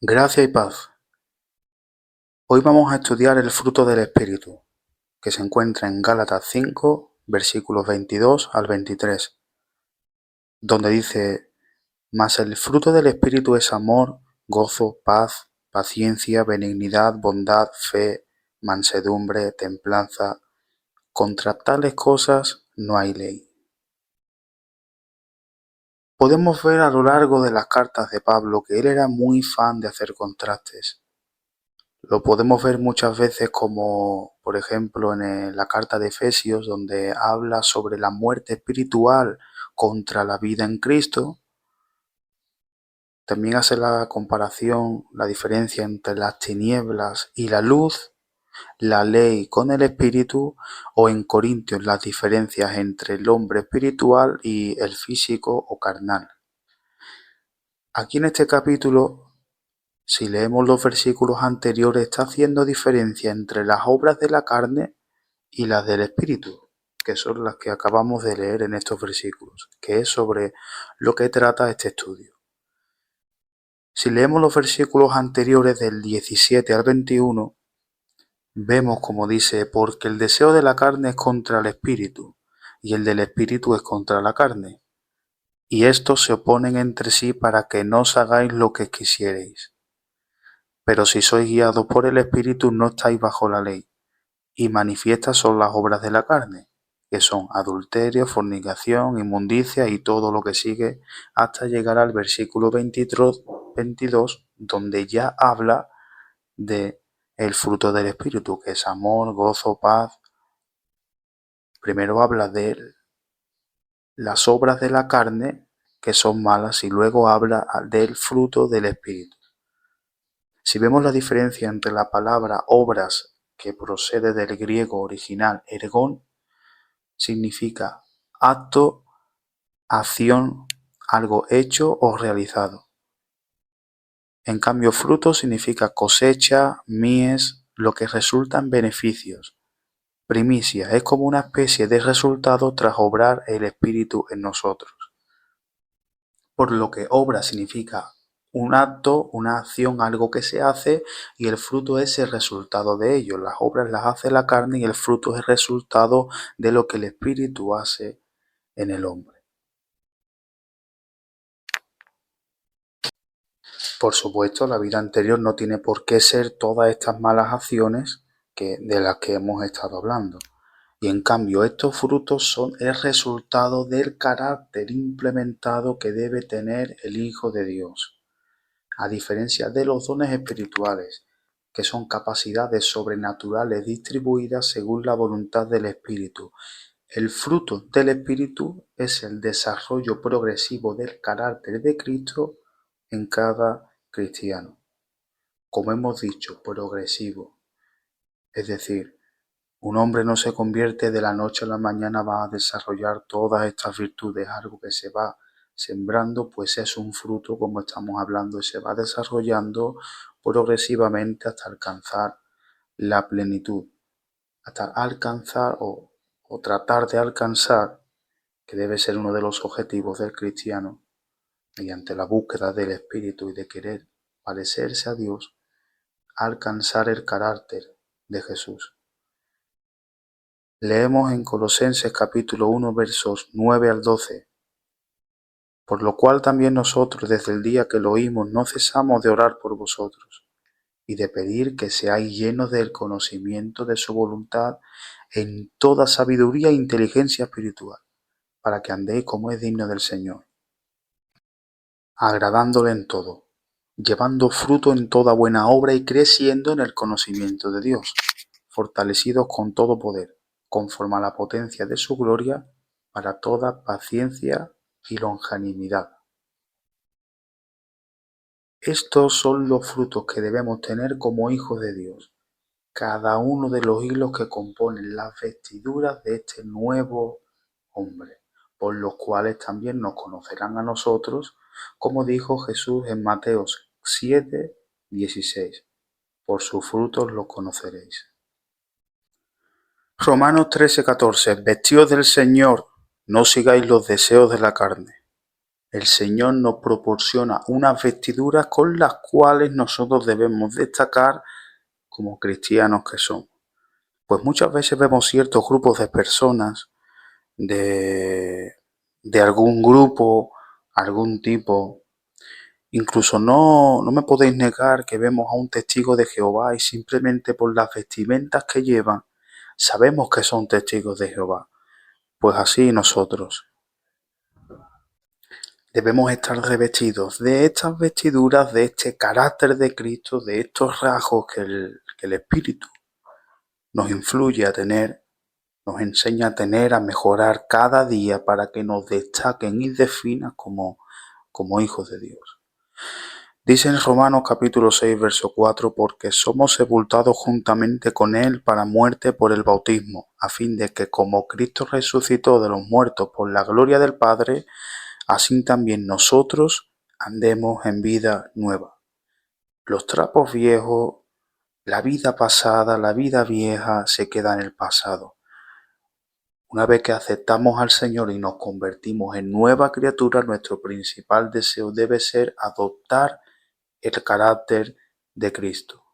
Gracia y paz. Hoy vamos a estudiar el fruto del Espíritu, que se encuentra en Gálatas 5, versículos 22 al 23, donde dice: Mas el fruto del Espíritu es amor, gozo, paz, paciencia, benignidad, bondad, fe, mansedumbre, templanza. Contra tales cosas no hay ley. Podemos ver a lo largo de las cartas de Pablo que él era muy fan de hacer contrastes. Lo podemos ver muchas veces como, por ejemplo, en la carta de Efesios, donde habla sobre la muerte espiritual contra la vida en Cristo. También hace la comparación, la diferencia entre las tinieblas y la luz, la ley con el espíritu, o en Corintios las diferencias entre el hombre espiritual y el físico o carnal. Aquí en este capítulo, si leemos los versículos anteriores, está haciendo diferencia entre las obras de la carne y las del Espíritu, que son las que acabamos de leer en estos versículos, que es sobre lo que trata este estudio. Si leemos los versículos anteriores del 17 al 21, vemos como dice: porque el deseo de la carne es contra el Espíritu, y el del Espíritu es contra la carne, y estos se oponen entre sí para que no os hagáis lo que quisierais. Pero si sois guiados por el Espíritu, no estáis bajo la ley. Y manifiestas son las obras de la carne, que son adulterio, fornicación, inmundicia y todo lo que sigue, hasta llegar al versículo 22, donde ya habla de el fruto del Espíritu, que es amor, gozo, paz. Primero habla de las obras de la carne, que son malas, y luego habla del fruto del Espíritu. Si vemos la diferencia entre la palabra obras, que procede del griego original ergón, significa acto, acción, algo hecho o realizado. En cambio, fruto significa cosecha, mies, lo que resulta en beneficios. Primicia es como una especie de resultado tras obrar el Espíritu en nosotros. Por lo que obra significa un acto, una acción, algo que se hace, y el fruto es el resultado de ello. Las obras las hace la carne y el fruto es el resultado de lo que el Espíritu hace en el hombre. Por supuesto, la vida anterior no tiene por qué ser todas estas malas acciones de las que hemos estado hablando. Y en cambio, estos frutos son el resultado del carácter implementado que debe tener el Hijo de Dios. A diferencia de los dones espirituales, que son capacidades sobrenaturales distribuidas según la voluntad del Espíritu, el fruto del Espíritu es el desarrollo progresivo del carácter de Cristo en cada cristiano. Como hemos dicho, progresivo. Es decir, un hombre no se convierte de la noche a la mañana, va a desarrollar todas estas virtudes, algo que se va sembrando, pues es un fruto, como estamos hablando, y se va desarrollando progresivamente hasta alcanzar la plenitud, hasta alcanzar o tratar de alcanzar, que debe ser uno de los objetivos del cristiano, mediante la búsqueda del Espíritu y de querer parecerse a Dios, alcanzar el carácter de Jesús. Leemos en Colosenses capítulo 1 versos 9 al 12. Por lo cual también nosotros desde el día que lo oímos no cesamos de orar por vosotros y de pedir que seáis llenos del conocimiento de su voluntad en toda sabiduría e inteligencia espiritual, para que andéis como es digno del Señor, agradándole en todo, llevando fruto en toda buena obra y creciendo en el conocimiento de Dios, fortalecidos con todo poder, conforme a la potencia de su gloria, para toda paciencia y longanimidad. Estos son los frutos que debemos tener como hijos de Dios, cada uno de los hilos que componen las vestiduras de este nuevo hombre, por los cuales también nos conocerán a nosotros, como dijo Jesús en Mateo 7, 16. Por sus frutos los conoceréis. Romanos 13, 14. Vestíos del Señor, no sigáis los deseos de la carne. El Señor nos proporciona unas vestiduras con las cuales nosotros debemos destacar como cristianos que somos. Pues muchas veces vemos ciertos grupos de personas de algún grupo, algún tipo. Incluso no me podéis negar que vemos a un testigo de Jehová y simplemente por las vestimentas que llevan sabemos que son testigos de Jehová. Pues así nosotros debemos estar revestidos de estas vestiduras, de este carácter de Cristo, de estos rasgos que el Espíritu nos influye a tener, nos enseña a tener, a mejorar cada día para que nos destaquen y definan como hijos de Dios. Dice en Romanos capítulo 6, verso 4, porque somos sepultados juntamente con Él para muerte por el bautismo, a fin de que como Cristo resucitó de los muertos por la gloria del Padre, así también nosotros andemos en vida nueva. Los trapos viejos, la vida pasada, la vida vieja se queda en el pasado. Una vez que aceptamos al Señor y nos convertimos en nueva criatura, nuestro principal deseo debe ser adoptar el carácter de Cristo.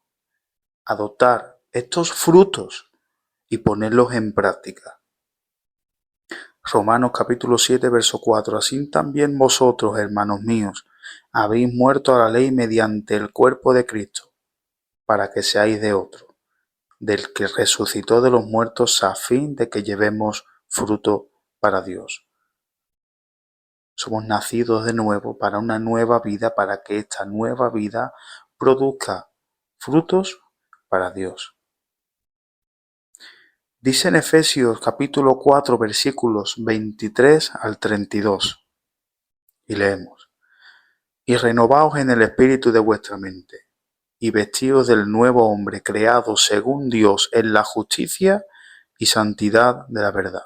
Adoptar estos frutos y ponerlos en práctica. Romanos capítulo 7, verso 4. Así también vosotros, hermanos míos, habéis muerto a la ley mediante el cuerpo de Cristo, para que seáis de otro, del que resucitó de los muertos a fin de que llevemos fruto para Dios. Somos nacidos de nuevo para una nueva vida, para que esta nueva vida produzca frutos para Dios. Dice en Efesios capítulo 4 versículos 23 al 32 y leemos: Y renovaos en el espíritu de vuestra mente, y vestíos del nuevo hombre creado según Dios en la justicia y santidad de la verdad.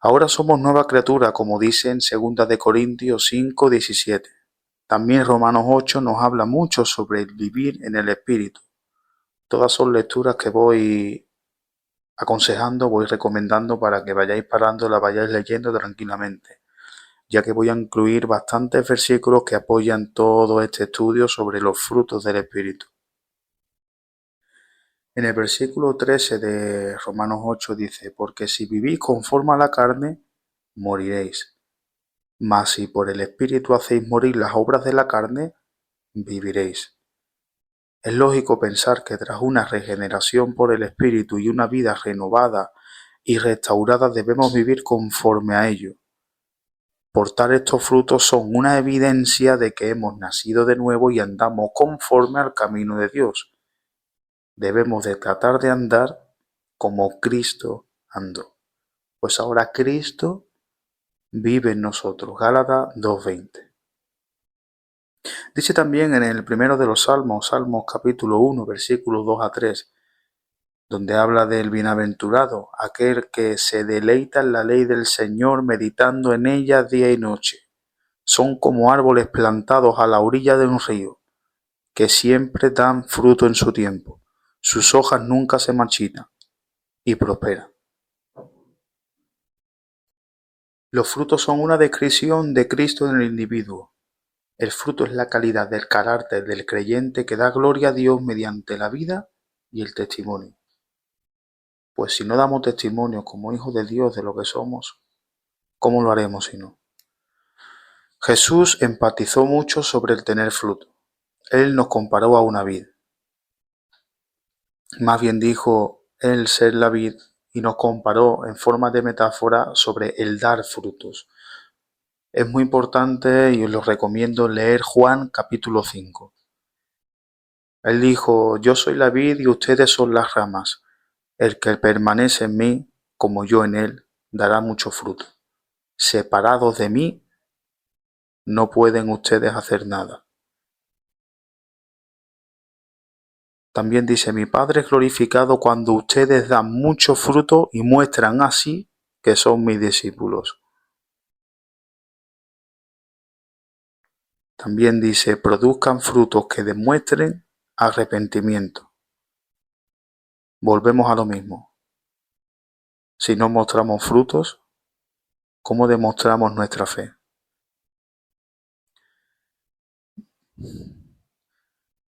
Ahora somos nueva criatura, como dice en 2 de Corintios 5, 17. También Romanos 8 nos habla mucho sobre el vivir en el espíritu. Todas son lecturas que voy aconsejando, voy recomendando para que vayáis parando, la vayáis leyendo tranquilamente, ya que voy a incluir bastantes versículos que apoyan todo este estudio sobre los frutos del Espíritu. En el versículo 13 de Romanos 8 dice: porque si vivís conforme a la carne, moriréis. Mas si por el Espíritu hacéis morir las obras de la carne, viviréis. Es lógico pensar que tras una regeneración por el Espíritu y una vida renovada y restaurada debemos vivir conforme a ello. Portar estos frutos son una evidencia de que hemos nacido de nuevo y andamos conforme al camino de Dios. Debemos de tratar de andar como Cristo andó. Pues ahora Cristo vive en nosotros. Gálatas 2:20. Dice también en el primero de los Salmos, Salmos capítulo 1, versículos 2 a 3, donde habla del bienaventurado, aquel que se deleita en la ley del Señor, meditando en ella día y noche. Son como árboles plantados a la orilla de un río, que siempre dan fruto en su tiempo. Sus hojas nunca se marchitan y prosperan. Los frutos son una descripción de Cristo en el individuo. El fruto es la calidad del carácter del creyente que da gloria a Dios mediante la vida y el testimonio. Pues si no damos testimonio como hijos de Dios de lo que somos, ¿cómo lo haremos si no? Jesús empatizó mucho sobre el tener fruto. Él nos comparó a una vid. Más bien dijo él ser la vid y nos comparó en forma de metáfora sobre el dar frutos. Es muy importante y os lo recomiendo leer Juan capítulo 5. Él dijo: yo soy la vid y ustedes son las ramas. El que permanece en mí, como yo en él, dará mucho fruto. Separados de mí, no pueden ustedes hacer nada. También dice: mi Padre es glorificado cuando ustedes dan mucho fruto y muestran así que son mis discípulos. También dice: produzcan frutos que demuestren arrepentimiento. Volvemos a lo mismo. Si no mostramos frutos, ¿cómo demostramos nuestra fe?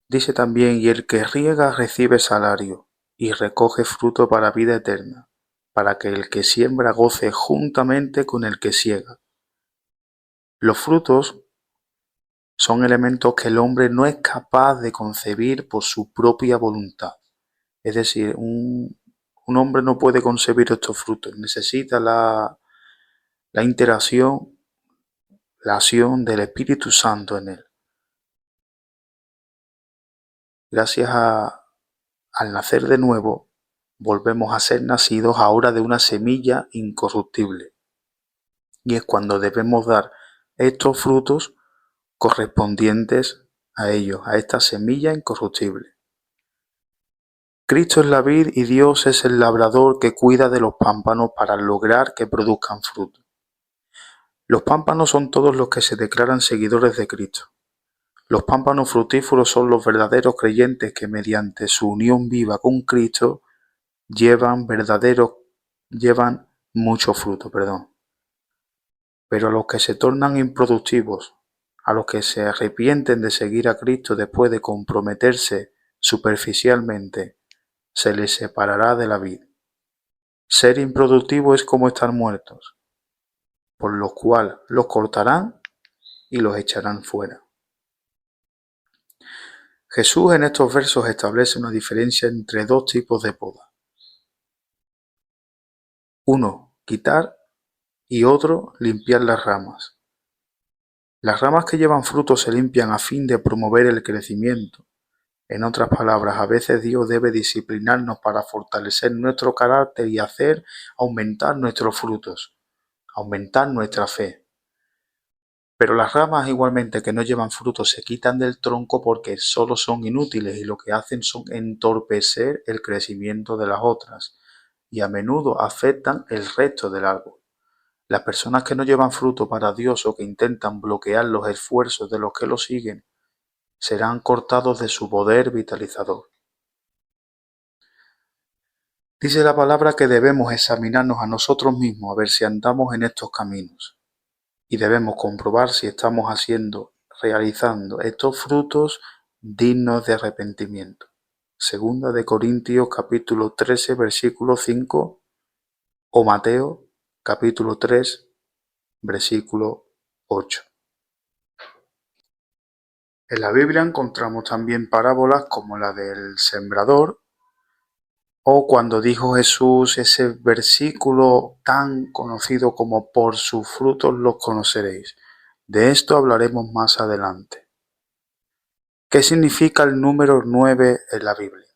Dice también, y el que riega recibe salario, y recoge fruto para vida eterna, para que el que siembra goce juntamente con el que siega. Los frutos son elementos que el hombre no es capaz de concebir por su propia voluntad. Es decir, un hombre no puede concebir estos frutos, necesita la interacción, la acción del Espíritu Santo en él. Gracias al nacer de nuevo, volvemos a ser nacidos ahora de una semilla incorruptible. Y es cuando debemos dar estos frutos correspondientes a ellos, a esta semilla incorruptible. Cristo es la vid y Dios es el labrador que cuida de los pámpanos para lograr que produzcan fruto. Los pámpanos son todos los que se declaran seguidores de Cristo. Los pámpanos fructíferos son los verdaderos creyentes que mediante su unión viva con Cristo llevan mucho fruto, Pero a los que se tornan improductivos, a los que se arrepienten de seguir a Cristo después de comprometerse superficialmente, se les separará de la vid. Ser improductivo es como estar muertos, por lo cual los cortarán y los echarán fuera. Jesús en estos versos establece una diferencia entre dos tipos de poda. Uno, quitar, y otro, limpiar las ramas. Las ramas que llevan fruto se limpian a fin de promover el crecimiento. En otras palabras, a veces Dios debe disciplinarnos para fortalecer nuestro carácter y hacer aumentar nuestros frutos, aumentar nuestra fe. Pero las ramas igualmente que no llevan frutos se quitan del tronco porque solo son inútiles y lo que hacen son entorpecer el crecimiento de las otras y a menudo afectan el resto del árbol. Las personas que no llevan fruto para Dios o que intentan bloquear los esfuerzos de los que lo siguen serán cortados de su poder vitalizador. Dice la palabra que debemos examinarnos a nosotros mismos a ver si andamos en estos caminos y debemos comprobar si estamos realizando estos frutos dignos de arrepentimiento. Segunda de Corintios capítulo 13 versículo 5 o Mateo capítulo 3 versículo 8. En la Biblia encontramos también parábolas como la del sembrador o cuando dijo Jesús ese versículo tan conocido como por sus frutos los conoceréis. De esto hablaremos más adelante. ¿Qué significa el número 9 en la Biblia?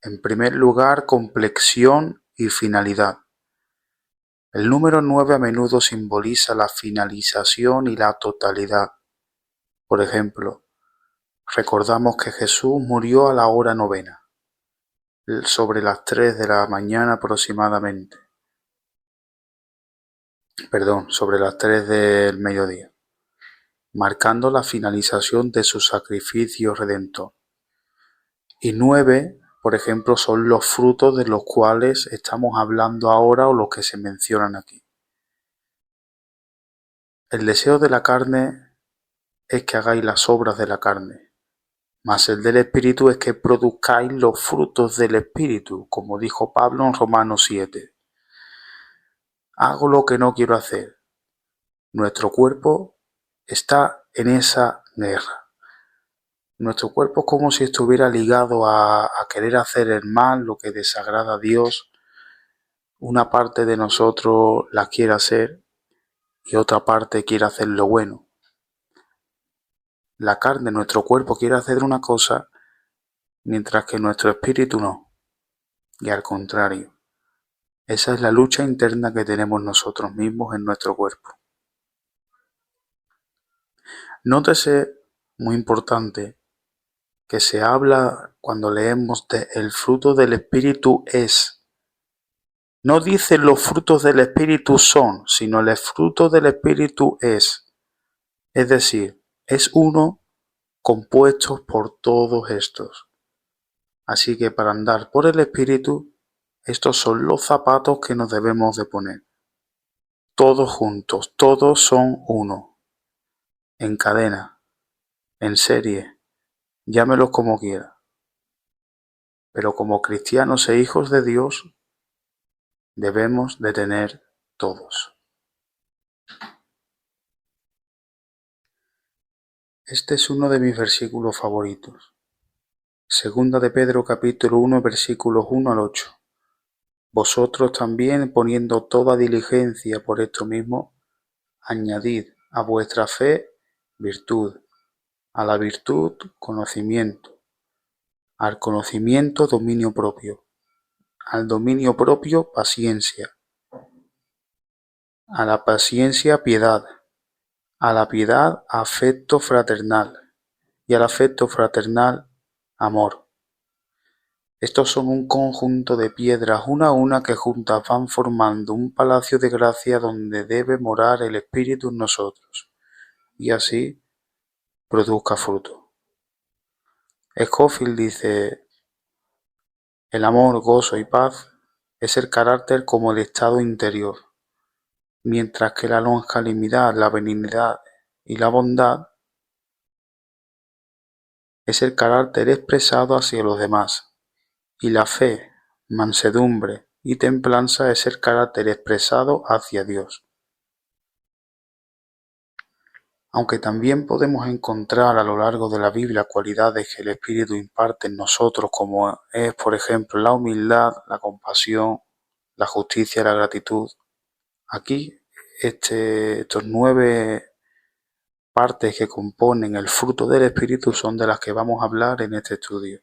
En primer lugar, complexión y finalidad. El número 9 a menudo simboliza la finalización y la totalidad. Por ejemplo, recordamos que Jesús murió a la hora novena, sobre las 3 de la mañana aproximadamente. Sobre las 3 del mediodía, marcando la finalización de su sacrificio redentor. Y 9, por ejemplo, son los frutos de los cuales estamos hablando ahora o los que se mencionan aquí. El deseo de la carne es que hagáis las obras de la carne, mas el del Espíritu es que produzcáis los frutos del Espíritu, como dijo Pablo en Romanos 7. Hago lo que no quiero hacer. Nuestro cuerpo está en esa guerra. Nuestro cuerpo es como si estuviera ligado a querer hacer el mal, lo que desagrada a Dios. Una parte de nosotros la quiere hacer y otra parte quiere hacer lo bueno. La carne, nuestro cuerpo quiere hacer una cosa, mientras que nuestro espíritu no. Y al contrario, esa es la lucha interna que tenemos nosotros mismos en nuestro cuerpo. Nótese, muy importante, que se habla cuando leemos de el fruto del Espíritu es. No dice los frutos del Espíritu son, sino el fruto del Espíritu es. Es decir, es uno compuesto por todos estos. Así que para andar por el Espíritu, estos son los zapatos que nos debemos de poner. Todos juntos, todos son uno, en cadena. en serie, llámelos como quiera. Pero como cristianos e hijos de Dios debemos de tener todos. Este es uno de mis versículos favoritos. Segunda de Pedro capítulo 1 versículos 1 al 8. Vosotros también, poniendo toda diligencia por esto mismo, añadid a vuestra fe virtud, a la virtud conocimiento, al conocimiento dominio propio, al dominio propio paciencia, a la paciencia piedad, a la piedad afecto fraternal y al afecto fraternal amor. Estos son un conjunto de piedras una a una que juntas van formando un palacio de gracia donde debe morar el Espíritu en nosotros, y así produzca fruto. Scofield dice, el amor, gozo y paz es el carácter como el estado interior, mientras que la longanimidad, la benignidad y la bondad es el carácter expresado hacia los demás, y la fe, mansedumbre y templanza es el carácter expresado hacia Dios. Aunque también podemos encontrar a lo largo de la Biblia cualidades que el Espíritu imparte en nosotros, como es, por ejemplo, la humildad, la compasión, la justicia y la gratitud. Aquí, estos 9 partes que componen el fruto del Espíritu son de las que vamos a hablar en este estudio.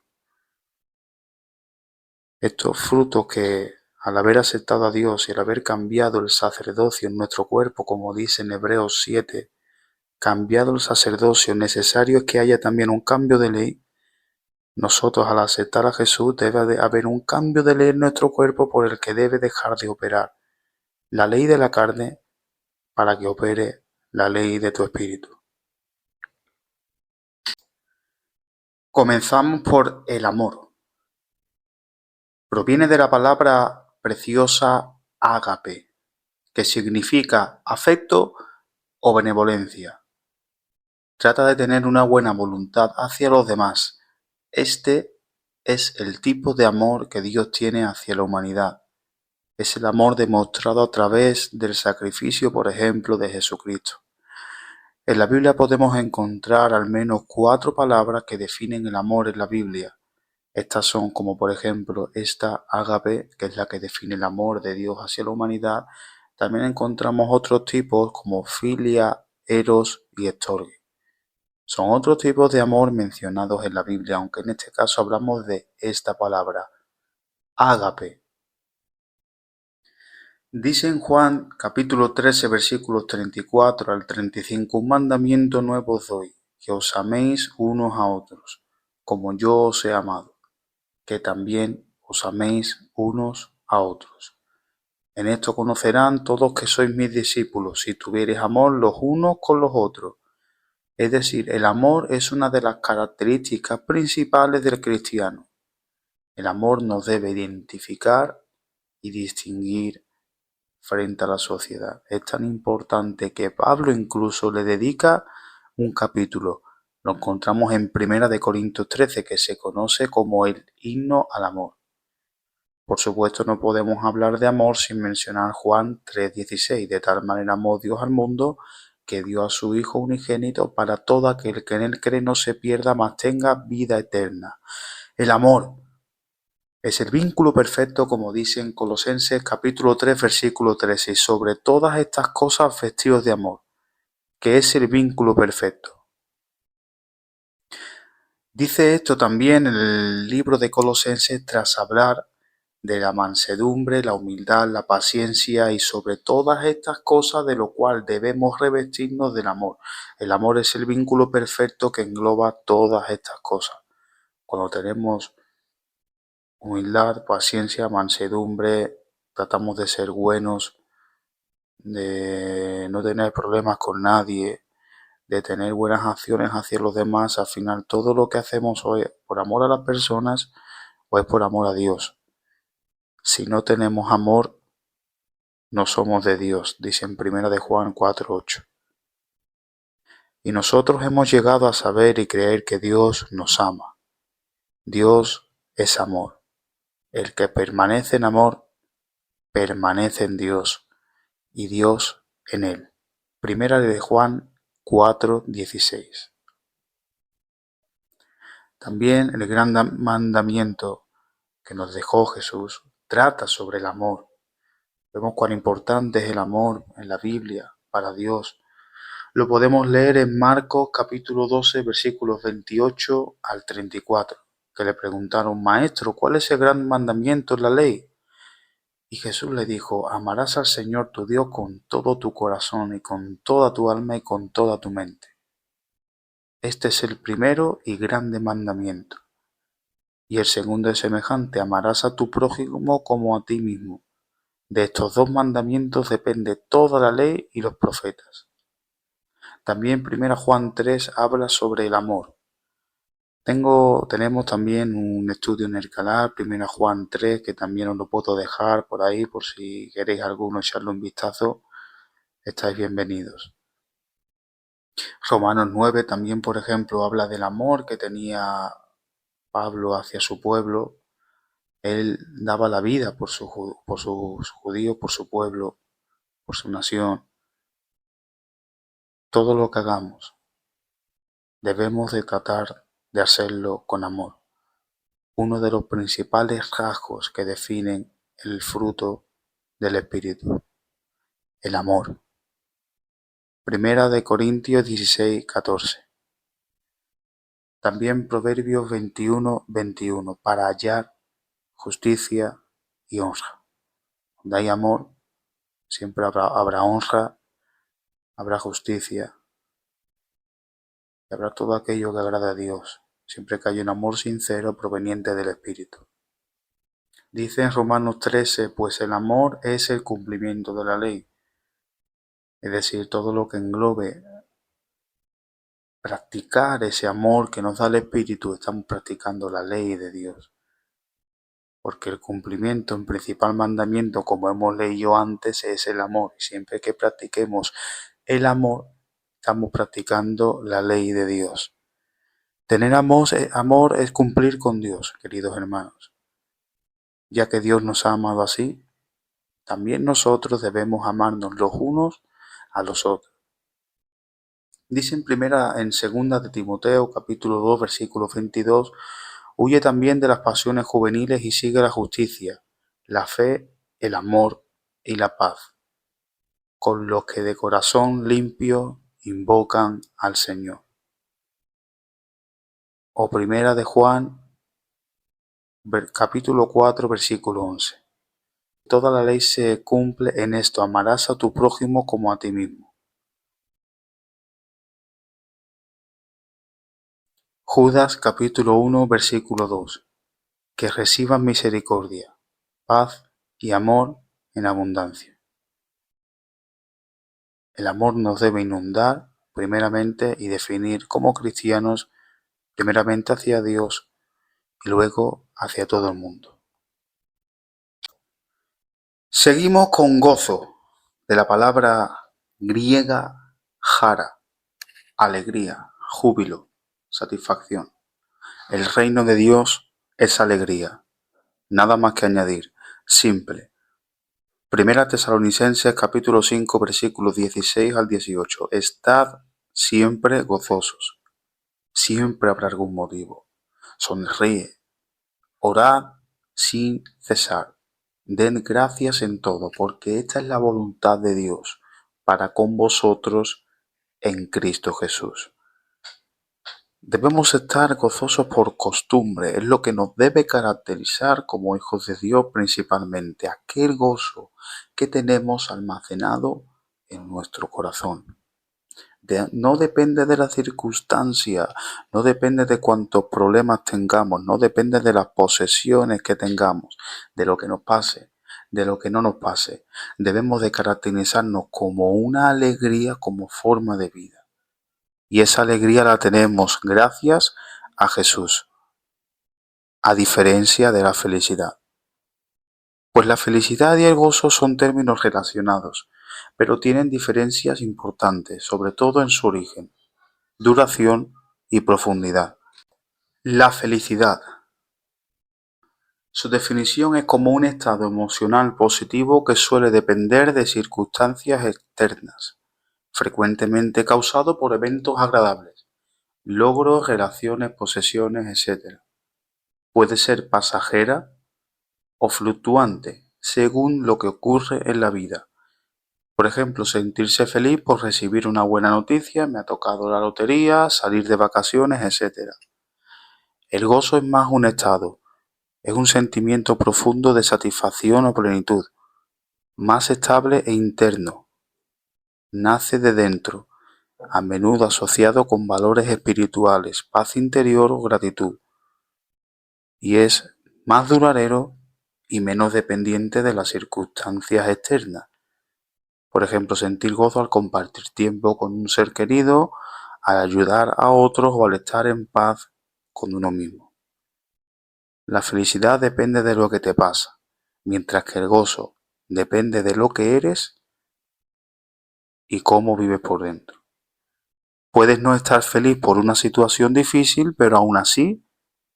Estos frutos que, al haber aceptado a Dios y al haber cambiado el sacerdocio en nuestro cuerpo, como dice en Hebreos 7, cambiado el sacerdocio, necesario es que haya también un cambio de ley. Nosotros, al aceptar a Jesús, debe de haber un cambio de ley en nuestro cuerpo por el que debe dejar de operar la ley de la carne para que opere la ley de tu espíritu. Comenzamos por el amor. Proviene de la palabra preciosa ágape, que significa afecto o benevolencia. Trata de tener una buena voluntad hacia los demás. Este es el tipo de amor que Dios tiene hacia la humanidad. Es el amor demostrado a través del sacrificio, por ejemplo, de Jesucristo. En la Biblia podemos encontrar al menos 4 palabras que definen el amor en la Biblia. Estas son como por ejemplo esta ágape, que es la que define el amor de Dios hacia la humanidad. También encontramos otros tipos como filia, eros y estorge. Son otros tipos de amor mencionados en la Biblia, aunque en este caso hablamos de esta palabra, ágape. Dice en Juan capítulo 13 versículos 34 al 35, un mandamiento nuevo os doy, que os améis unos a otros, como yo os he amado, que también os améis unos a otros. En esto conocerán todos que sois mis discípulos, si tuviereis amor los unos con los otros. Es decir, el amor es una de las características principales del cristiano. El amor nos debe identificar y distinguir frente a la sociedad. Es tan importante que Pablo incluso le dedica un capítulo. Lo encontramos en 1 Corintios 13, que se conoce como el himno al amor. Por supuesto, no podemos hablar de amor sin mencionar Juan 3:16. De tal manera amó Dios al mundo que dio a su Hijo unigénito para todo aquel que en él cree no se pierda, mas tenga vida eterna. El amor es el vínculo perfecto, como dice en Colosenses capítulo 3 versículo 13, y sobre todas estas cosas vestidos de amor, que es el vínculo perfecto. Dice esto también en el libro de Colosenses tras hablar de la mansedumbre, la humildad, la paciencia y sobre todas estas cosas de lo cual debemos revestirnos del amor. El amor es el vínculo perfecto que engloba todas estas cosas. Cuando tenemos humildad, paciencia, mansedumbre, tratamos de ser buenos, de no tener problemas con nadie, de tener buenas acciones hacia los demás. Al final todo lo que hacemos hoy es por amor a las personas o es por amor a Dios. Si no tenemos amor, no somos de Dios, dice en 1 de Juan 4:8. Y nosotros hemos llegado a saber y creer que Dios nos ama. Dios es amor. El que permanece en amor, permanece en Dios, y Dios en él. Primera de Juan 4:16. También el gran mandamiento que nos dejó Jesús trata sobre el amor. Vemos cuán importante es el amor en la Biblia para Dios. Lo podemos leer en Marcos capítulo 12, versículos 28 al 34, que le preguntaron: Maestro, ¿cuál es el gran mandamiento en la ley? Y Jesús le dijo: amarás al Señor tu Dios con todo tu corazón y con toda tu alma y con toda tu mente. Este es el primero y grande mandamiento. Y el segundo es semejante: amarás a tu prójimo como a ti mismo. De estos dos mandamientos depende toda la ley y los profetas. También 1 Juan 3 habla sobre el amor. Tenemos también un estudio en el canal, 1 Juan 3, que también os lo puedo dejar por ahí, por si queréis alguno echarle un vistazo, estáis bienvenidos. Romanos 9 también, por ejemplo, habla del amor que tenía Pablo hacia su pueblo. Él daba la vida por sus judíos, por su pueblo, por su nación. Todo lo que hagamos, debemos de tratar de hacerlo con amor. Uno de los principales rasgos que definen el fruto del Espíritu, el amor. Primera de Corintios 16:14. También Proverbios 21:21, para hallar justicia y honra. Donde hay amor, siempre habrá honra, habrá justicia, y habrá todo aquello que agrada a Dios, siempre que haya un amor sincero proveniente del Espíritu. Dice en Romanos 13, pues el amor es el cumplimiento de la ley. Es decir, todo lo que englobe practicar ese amor que nos da el Espíritu, estamos practicando la ley de Dios. Porque el cumplimiento, el principal mandamiento, como hemos leído antes, es el amor. Y siempre que practiquemos el amor, estamos practicando la ley de Dios. Tener amor es cumplir con Dios, queridos hermanos. Ya que Dios nos ha amado así, también nosotros debemos amarnos los unos a los otros. Dice en segunda de Timoteo, capítulo 2, versículo 22, huye también de las pasiones juveniles y sigue la justicia, la fe, el amor y la paz, con los que de corazón limpio invocan al Señor. O primera de Juan, capítulo 4, versículo 11. Toda la ley se cumple en esto: amarás a tu prójimo como a ti mismo. Judas capítulo 1, versículo 2. Que reciban misericordia, paz y amor en abundancia. El amor nos debe inundar primeramente y definir como cristianos primeramente hacia Dios y luego hacia todo el mundo. Seguimos con gozo, de la palabra griega jara, alegría, júbilo, satisfacción. El reino de Dios es alegría, nada más que añadir, simple. Primera Tesalonicenses capítulo 5 versículos 16 al 18. Estad siempre gozosos, siempre habrá algún motivo. Sonríe, orad sin cesar, den gracias en todo, porque esta es la voluntad de Dios para con vosotros en Cristo Jesús. Debemos estar gozosos por costumbre, es lo que nos debe caracterizar como hijos de Dios principalmente, aquel gozo que tenemos almacenado en nuestro corazón. No depende de la circunstancia, no depende de cuántos problemas tengamos, no depende de las posesiones que tengamos, de lo que nos pase, de lo que no nos pase. Debemos de caracterizarnos como una alegría como forma de vida. Y esa alegría la tenemos gracias a Jesús, a diferencia de la felicidad. Pues la felicidad y el gozo son términos relacionados, pero tienen diferencias importantes, sobre todo en su origen. duración y profundidad. La felicidad. Su definición es como un estado emocional positivo que suele depender de circunstancias externas, frecuentemente causado por eventos agradables, logros, relaciones, posesiones, etc. Puede ser pasajera o fluctuante, según lo que ocurre en la vida. Por ejemplo, sentirse feliz por recibir una buena noticia, me ha tocado la lotería, salir de vacaciones, etc. El gozo es más un estado, es un sentimiento profundo de satisfacción o plenitud, más estable e interno. Nace de dentro, a menudo asociado con valores espirituales, paz interior o gratitud, y es más duradero y menos dependiente de las circunstancias externas. Por ejemplo, sentir gozo al compartir tiempo con un ser querido, al ayudar a otros o al estar en paz con uno mismo. La felicidad depende de lo que te pasa, mientras que el gozo depende de lo que eres y cómo vives por dentro. Puedes no estar feliz por una situación difícil, pero aún así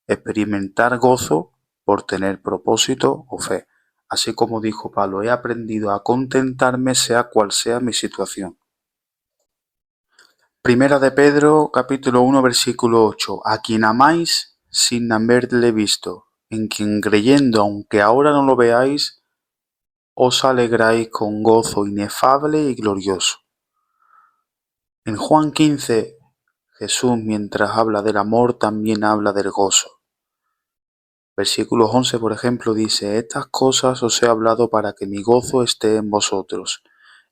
experimentar gozo por tener propósito o fe. Así como dijo Pablo, he aprendido a contentarme sea cual sea mi situación. Primera de Pedro, capítulo 1, versículo 8. A quien amáis sin haberle visto, en quien creyendo, aunque ahora no lo veáis, os alegráis con gozo inefable y glorioso. En Juan 15, Jesús, mientras habla del amor, también habla del gozo. Versículo 11, por ejemplo, dice, estas cosas os he hablado para que mi gozo esté en vosotros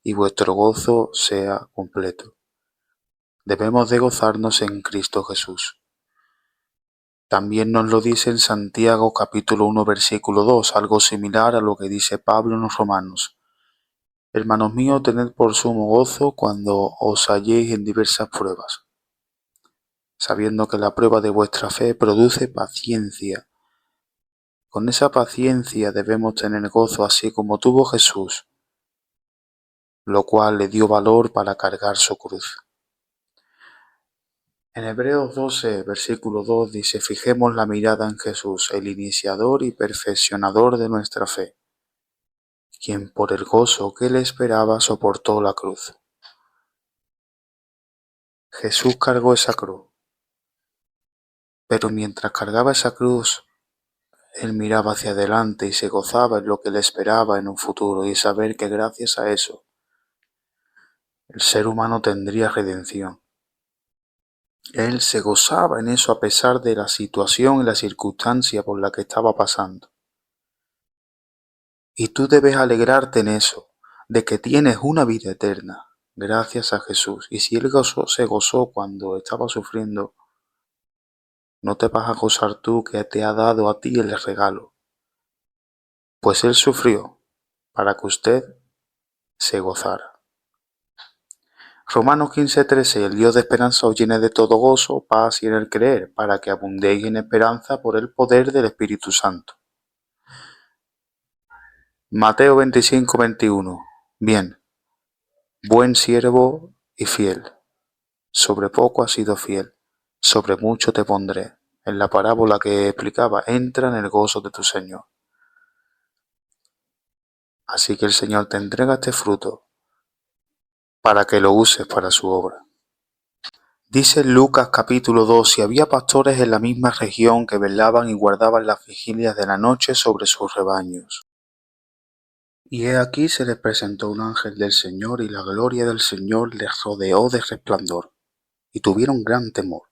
y vuestro gozo sea completo. Debemos de gozarnos en Cristo Jesús. También nos lo dice en Santiago capítulo 1, versículo 2, algo similar a lo que dice Pablo en los Romanos. Hermanos míos, tened por sumo gozo cuando os halléis en diversas pruebas, sabiendo que la prueba de vuestra fe produce paciencia. Con esa paciencia debemos tener gozo así como tuvo Jesús, lo cual le dio valor para cargar su cruz. En Hebreos 12, versículo 2 dice, fijemos la mirada en Jesús, el iniciador y perfeccionador de nuestra fe, quien por el gozo que le esperaba soportó la cruz. Jesús cargó esa cruz, pero mientras cargaba esa cruz, él miraba hacia adelante y se gozaba en lo que le esperaba en un futuro y saber que gracias a eso el ser humano tendría redención. Él se gozaba en eso a pesar de la situación y la circunstancia por la que estaba pasando. Y tú debes alegrarte en eso, de que tienes una vida eterna, gracias a Jesús. Y si Él se gozó cuando estaba sufriendo, no te vas a gozar tú que te ha dado a ti el regalo. Pues Él sufrió para que usted se gozara. Romanos 15:13, el Dios de esperanza os llene de todo gozo, paz y en el creer, para que abundéis en esperanza por el poder del Espíritu Santo. Mateo 25:21, bien, buen siervo y fiel, sobre poco has sido fiel, sobre mucho te pondré. En la parábola que explicaba, entra en el gozo de tu Señor. Así que el Señor te entrega este fruto para que lo uses para su obra. Dice Lucas capítulo 2, y había pastores en la misma región que velaban y guardaban las vigilias de la noche sobre sus rebaños. Y he aquí se les presentó un ángel del Señor, y la gloria del Señor les rodeó de resplandor, y tuvieron gran temor.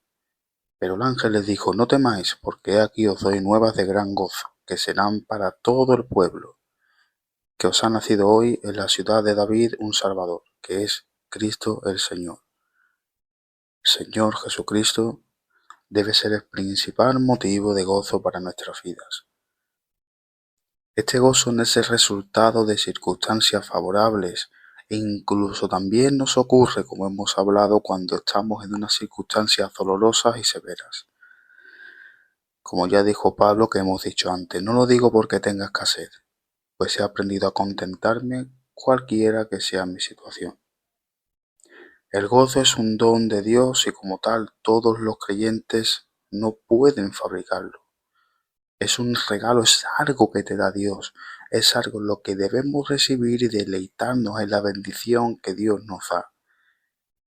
Pero el ángel les dijo, no temáis, porque he aquí os doy nuevas de gran gozo, que serán para todo el pueblo, que os ha nacido hoy en la ciudad de David un Salvador, que es Cristo el Señor. El Señor Jesucristo debe ser el principal motivo de gozo para nuestras vidas. Este gozo no es el resultado de circunstancias favorables e incluso también nos ocurre, como hemos hablado, cuando estamos en unas circunstancias dolorosas y severas. Como ya dijo Pablo, que hemos dicho antes, no lo digo porque tenga escasez, pues he aprendido a contentarme cualquiera que sea mi situación. El gozo es un don de Dios y como tal todos los creyentes no pueden fabricarlo. Es un regalo, es algo que te da Dios, es algo lo que debemos recibir y deleitarnos en la bendición que Dios nos da.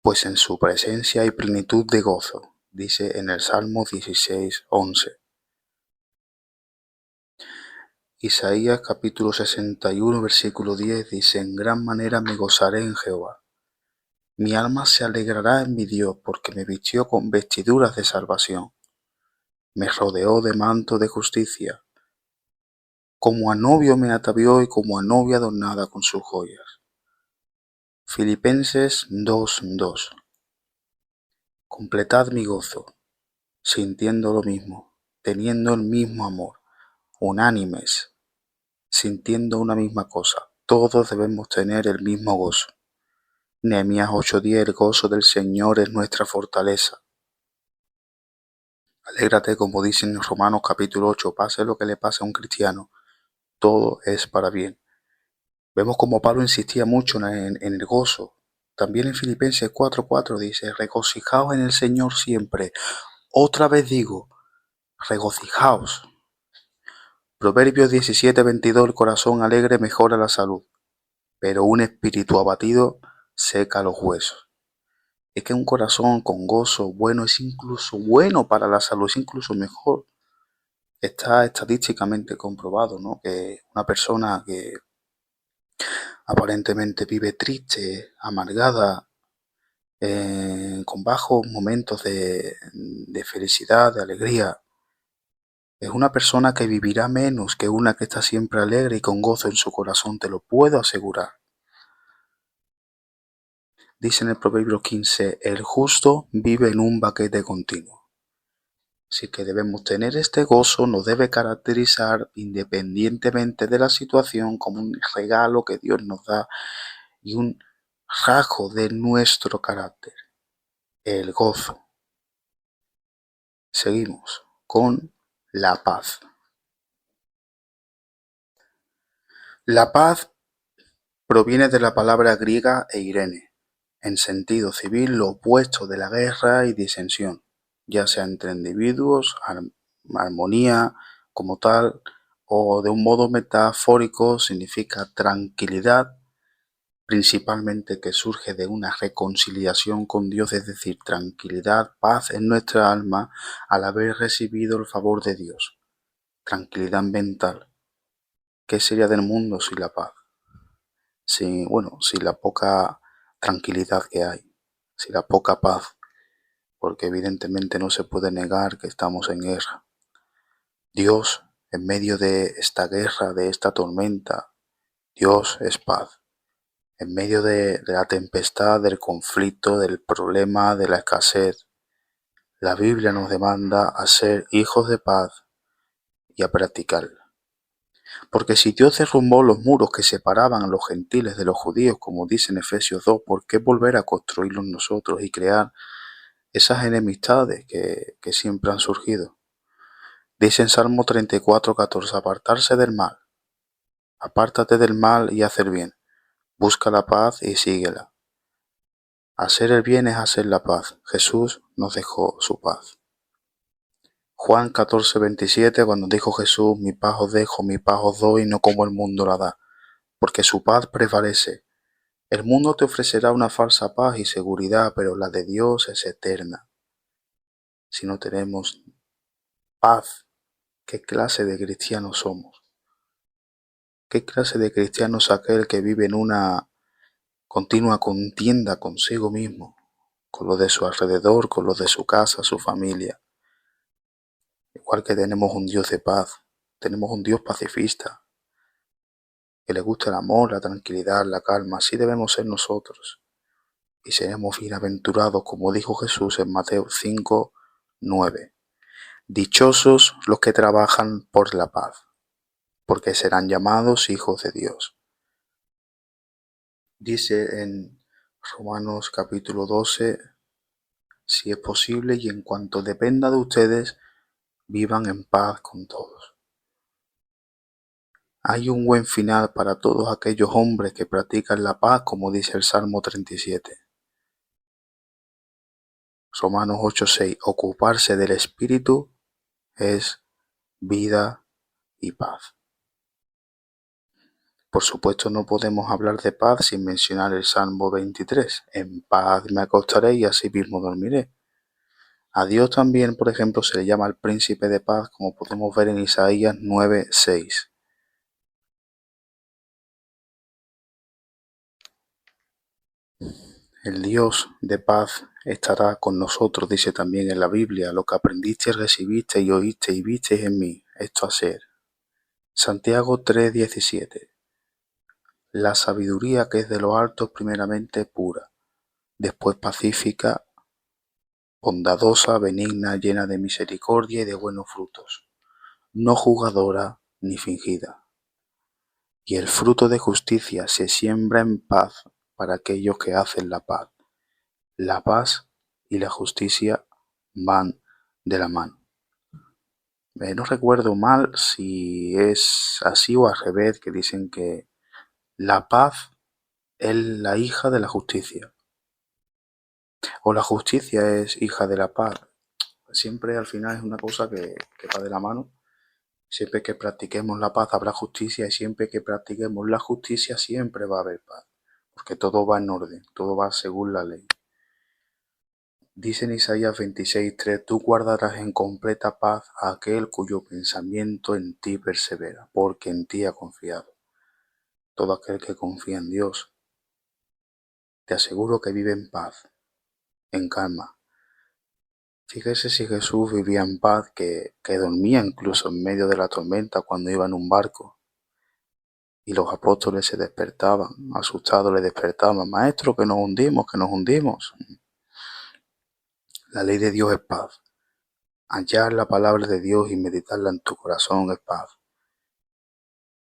Pues en su presencia hay plenitud de gozo, dice en el Salmo 16:11. Isaías capítulo 61 versículo 10 dice: En gran manera me gozaré en Jehová. Mi alma se alegrará en mi Dios, porque me vistió con vestiduras de salvación. Me rodeó de manto de justicia. Como a novio me atavió y como a novia adornada con sus joyas. Filipenses 2:2. Completad mi gozo, sintiendo lo mismo, teniendo el mismo amor, unánimes, sintiendo una misma cosa. Todos debemos tener el mismo gozo. Nehemías 8:10. El gozo del Señor es nuestra fortaleza. Alégrate, como dice en Romanos capítulo 8, pase lo que le pase a un cristiano, todo es para bien. Vemos como Pablo insistía mucho en el gozo. También en Filipenses 4:4 dice: regocijaos en el Señor siempre. Otra vez digo, regocijaos. Proverbios 17:22. El corazón alegre mejora la salud, pero un espíritu abatido seca los huesos. Es que un corazón con gozo bueno es incluso bueno para la salud, es incluso mejor. Está estadísticamente comprobado, ¿no?, que una persona que aparentemente vive triste, amargada, con bajos momentos de felicidad, de alegría, es una persona que vivirá menos que una que está siempre alegre y con gozo en su corazón, te lo puedo asegurar. Dice en el Proverbio 15, el justo vive en un banquete continuo. Así que debemos tener este gozo, nos debe caracterizar independientemente de la situación como un regalo que Dios nos da y un rasgo de nuestro carácter, el gozo. Seguimos con la paz. La paz proviene de la palabra griega eirene, en sentido civil lo opuesto de la guerra y disensión, ya sea entre individuos, armonía como tal, o de un modo metafórico significa tranquilidad, principalmente que surge de una reconciliación con Dios, es decir, tranquilidad, paz en nuestra alma al haber recibido el favor de Dios, tranquilidad mental. ¿Qué sería del mundo sin la paz? Sin la poca tranquilidad que hay, sin la poca paz, porque evidentemente no se puede negar que estamos en guerra. Dios, en medio de esta guerra, de esta tormenta, Dios es paz. En medio de la tempestad, del conflicto, del problema, de la escasez, la Biblia nos demanda a ser hijos de paz y a practicarla. Porque si Dios derrumbó los muros que separaban a los gentiles de los judíos, como dice en Efesios 2, ¿por qué volver a construirlos nosotros y crear esas enemistades que siempre han surgido? Dice en Salmo 34:14, apartarse del mal. Apártate del mal y hacer bien. Busca la paz y síguela. Hacer el bien es hacer la paz. Jesús nos dejó su paz. Juan 14:27, cuando dijo Jesús, mi paz os dejo, mi paz os doy, no como el mundo la da, porque su paz prevalece. El mundo te ofrecerá una falsa paz y seguridad, pero la de Dios es eterna. Si no tenemos paz, ¿qué clase de cristianos somos? ¿Qué clase de cristiano es aquel que vive en una continua contienda consigo mismo, con los de su alrededor, con los de su casa, su familia? Igual que tenemos un Dios de paz, tenemos un Dios pacifista, que le gusta el amor, la tranquilidad, la calma. Así debemos ser nosotros. Y seremos bienaventurados, como dijo Jesús en Mateo 5:9. Dichosos los que trabajan por la paz, porque serán llamados hijos de Dios. Dice en Romanos capítulo 12, si es posible y en cuanto dependa de ustedes, vivan en paz con todos. Hay un buen final para todos aquellos hombres que practican la paz, como dice el Salmo 37. Romanos 8:6. Ocuparse del Espíritu es vida y paz. Por supuesto, no podemos hablar de paz sin mencionar el Salmo 23. En paz me acostaré y así mismo dormiré. A Dios también, por ejemplo, se le llama el príncipe de paz, como podemos ver en Isaías 9:6. El Dios de paz estará con nosotros, dice también en la Biblia, lo que aprendiste, recibiste y oíste y visteis en mí, esto hacer. Santiago 3:17. La sabiduría que es de lo alto primeramente pura, después pacífica, bondadosa, benigna, llena de misericordia y de buenos frutos, no jugadora ni fingida. Y el fruto de justicia se siembra en paz para aquellos que hacen la paz. La paz y la justicia van de la mano. No recuerdo mal si es así o al revés, que dicen que la paz es la hija de la justicia, o la justicia es hija de la paz. Siempre al final es una cosa que va de la mano. Siempre que practiquemos la paz habrá justicia, y siempre que practiquemos la justicia siempre va a haber paz, porque todo va en orden, todo va según la ley. Dice en Isaías 26:3, tú guardarás en completa paz a aquel cuyo pensamiento en ti persevera, porque en ti ha confiado. Todo aquel que confía en Dios, te aseguro que vive en paz, en calma. Fíjese si Jesús vivía en paz, que dormía incluso en medio de la tormenta cuando iba en un barco. Y los apóstoles se despertaban, asustados le despertaban, maestro, que nos hundimos, que nos hundimos. La ley de Dios es paz. Hallar la palabra de Dios y meditarla en tu corazón es paz.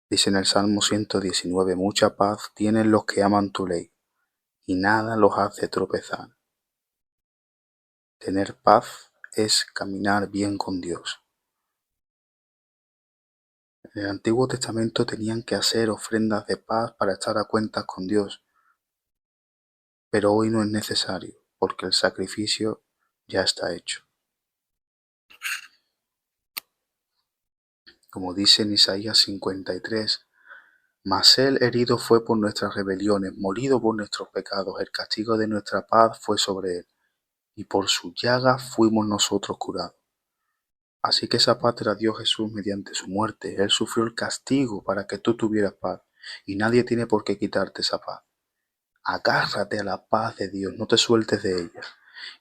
Dice en el Salmo 119, mucha paz tienen los que aman tu ley, y nada los hace tropezar. Tener paz es caminar bien con Dios. En el Antiguo Testamento tenían que hacer ofrendas de paz para estar a cuentas con Dios, pero hoy no es necesario, porque el sacrificio ya está hecho. Como dice en Isaías 53, mas él herido fue por nuestras rebeliones, molido por nuestros pecados, el castigo de nuestra paz fue sobre él, y por su llaga fuimos nosotros curados. Así que esa paz te la dio Jesús mediante su muerte. Él sufrió el castigo para que tú tuvieras paz, y nadie tiene por qué quitarte esa paz. Agárrate a la paz de Dios, no te sueltes de ella,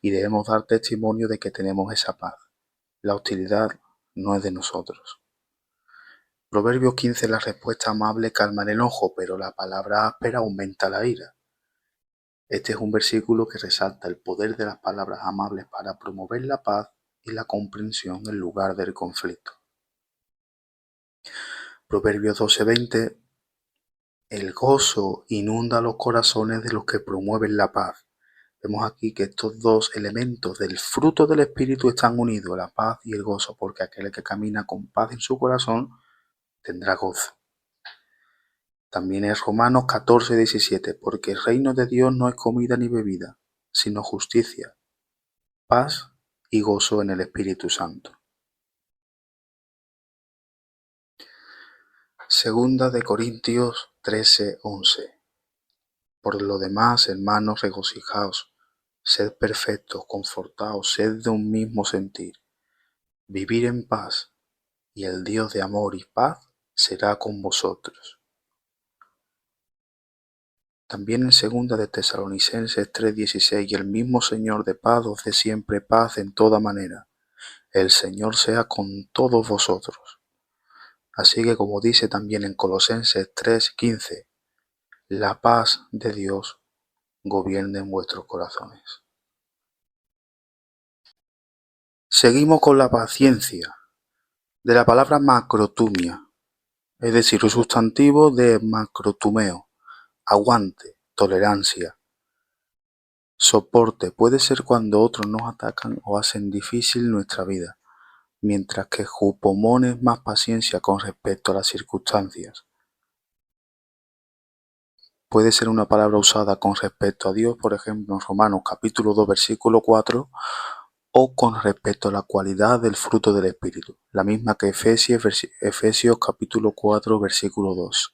y debemos dar testimonio de que tenemos esa paz. La hostilidad no es de nosotros. Proverbios 15, la respuesta amable calma el enojo, pero la palabra áspera aumenta la ira. Este es un versículo que resalta el poder de las palabras amables para promover la paz y la comprensión en lugar del conflicto. Proverbios 12:20, el gozo inunda los corazones de los que promueven la paz. Vemos aquí que estos dos elementos del fruto del Espíritu están unidos, la paz y el gozo, porque aquel que camina con paz en su corazón tendrá gozo. También es Romanos 14:17, porque el reino de Dios no es comida ni bebida, sino justicia, paz y gozo en el Espíritu Santo. Segunda de Corintios 13:11. Por lo demás, hermanos, regocijaos, sed perfectos, confortaos, sed de un mismo sentir, vivir en paz, y el Dios de amor y paz será con vosotros. También en segunda de Tesalonicenses 3:16, y el mismo Señor de paz os dé siempre paz en toda manera. El Señor sea con todos vosotros. Así que como dice también en Colosenses 3:15, la paz de Dios gobierne en vuestros corazones. Seguimos con la paciencia, de la palabra macrotumia, es decir, un sustantivo de macrotumeo, aguante, tolerancia. Soporte puede ser cuando otros nos atacan o hacen difícil nuestra vida, mientras que jupomón es más paciencia con respecto a las circunstancias. puede ser una palabra usada con respecto a Dios, por ejemplo, en Romanos capítulo 2, versículo 4, o con respecto a la cualidad del fruto del Espíritu, la misma que Efesios capítulo 4, versículo 2.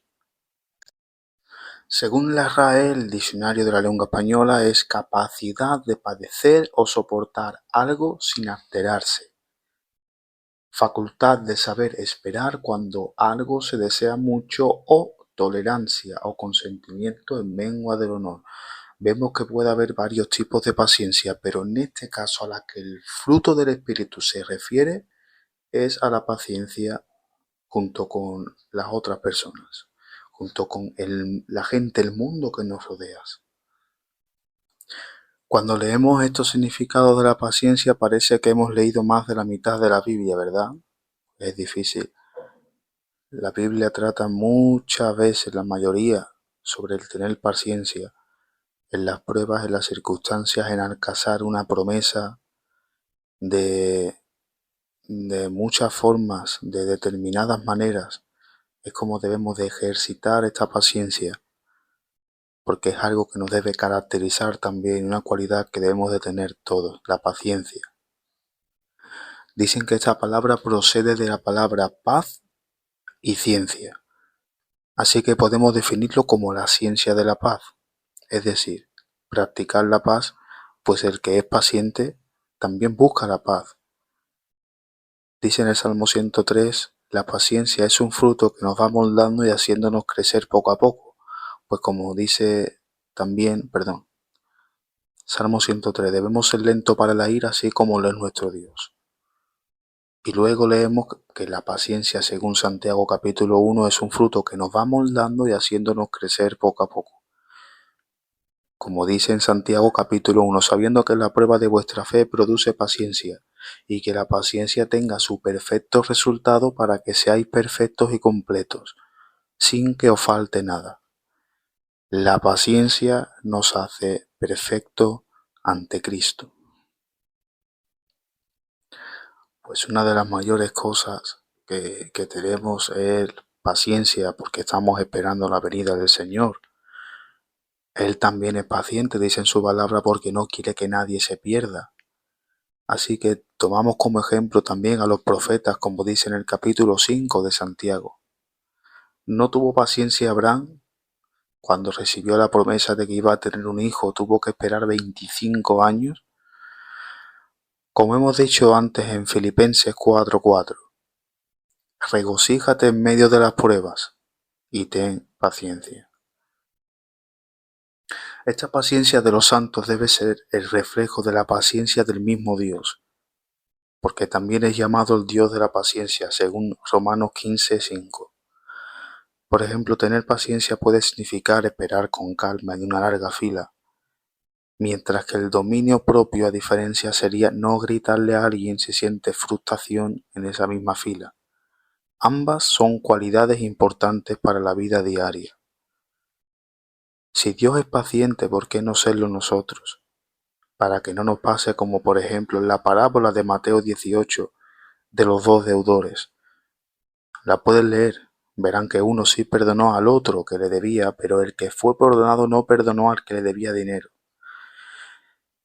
Según la RAE, el diccionario de la lengua española es capacidad de padecer o soportar algo sin alterarse. Facultad de saber esperar cuando algo se desea mucho o tolerancia o consentimiento en mengua del honor. Vemos que puede haber varios tipos de paciencia, pero en este caso a la que el fruto del Espíritu se refiere es a la paciencia junto con las otras personas, junto con la gente, el mundo que nos rodea. Cuando leemos estos significados de la paciencia parece que hemos leído más de la mitad de la Biblia, ¿verdad? Es difícil. La Biblia trata muchas veces, la mayoría, sobre el tener paciencia en las pruebas, en las circunstancias, en alcanzar una promesa de muchas formas, de determinadas maneras. Es como debemos de ejercitar esta paciencia, porque es algo que nos debe caracterizar también, una cualidad que debemos de tener todos, la paciencia. Dicen que esta palabra procede de la palabra paz y ciencia, así que podemos definirlo como la ciencia de la paz, es decir, practicar la paz, pues el que es paciente también busca la paz. Dice en el Salmo 103, la paciencia es un fruto que nos va moldando y haciéndonos crecer poco a poco, pues como dice también, Salmo 103, debemos ser lentos para la ira, así como lo es nuestro Dios. Y luego leemos que la paciencia, según Santiago capítulo 1, es un fruto que nos va moldando y haciéndonos crecer poco a poco. Como dice en Santiago capítulo 1, sabiendo que la prueba de vuestra fe produce paciencia, y que la paciencia tenga su perfecto resultado para que seáis perfectos y completos, sin que os falte nada. La paciencia nos hace perfecto ante Cristo. Pues una de las mayores cosas que tenemos es paciencia porque estamos esperando la venida del Señor. Él también es paciente, dice en su palabra, porque no quiere que nadie se pierda. Así que tomamos como ejemplo también a los profetas, como dice en el capítulo 5 de Santiago. No tuvo paciencia Abraham cuando recibió la promesa de que iba a tener un hijo, tuvo que esperar 25 años. Como hemos dicho antes en Filipenses 4:4, regocíjate en medio de las pruebas y ten paciencia. Esta paciencia de los santos debe ser el reflejo de la paciencia del mismo Dios, porque también es llamado el Dios de la paciencia, según Romanos 15:5. Por ejemplo, tener paciencia puede significar esperar con calma en una larga fila, mientras que el dominio propio, a diferencia, sería no gritarle a alguien si siente frustración en esa misma fila. Ambas son cualidades importantes para la vida diaria. Si Dios es paciente, ¿por qué no serlo nosotros? Para que no nos pase como por ejemplo en la parábola de Mateo 18 de los dos deudores. La pueden leer, verán que uno sí perdonó al otro que le debía, pero el que fue perdonado no perdonó al que le debía dinero.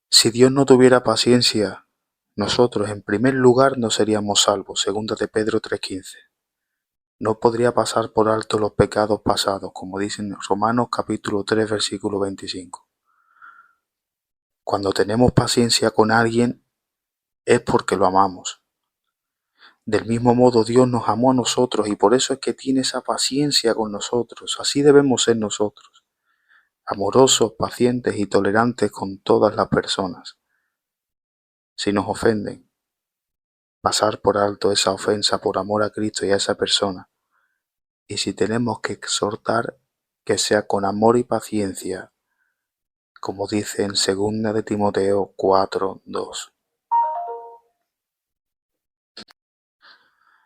Si Dios no tuviera paciencia, nosotros en primer lugar no seríamos salvos, segunda de Pedro 3:15. No podría pasar por alto los pecados pasados, como dicen Romanos capítulo 3 versículo 25. Cuando tenemos paciencia con alguien es porque lo amamos. Del mismo modo Dios nos amó a nosotros y por eso es que tiene esa paciencia con nosotros. Así debemos ser nosotros, amorosos, pacientes y tolerantes con todas las personas. Si nos ofenden, pasar por alto esa ofensa por amor a Cristo y a esa persona. Y si tenemos que exhortar, que sea con amor y paciencia, como dice en 2 de Timoteo 4:2.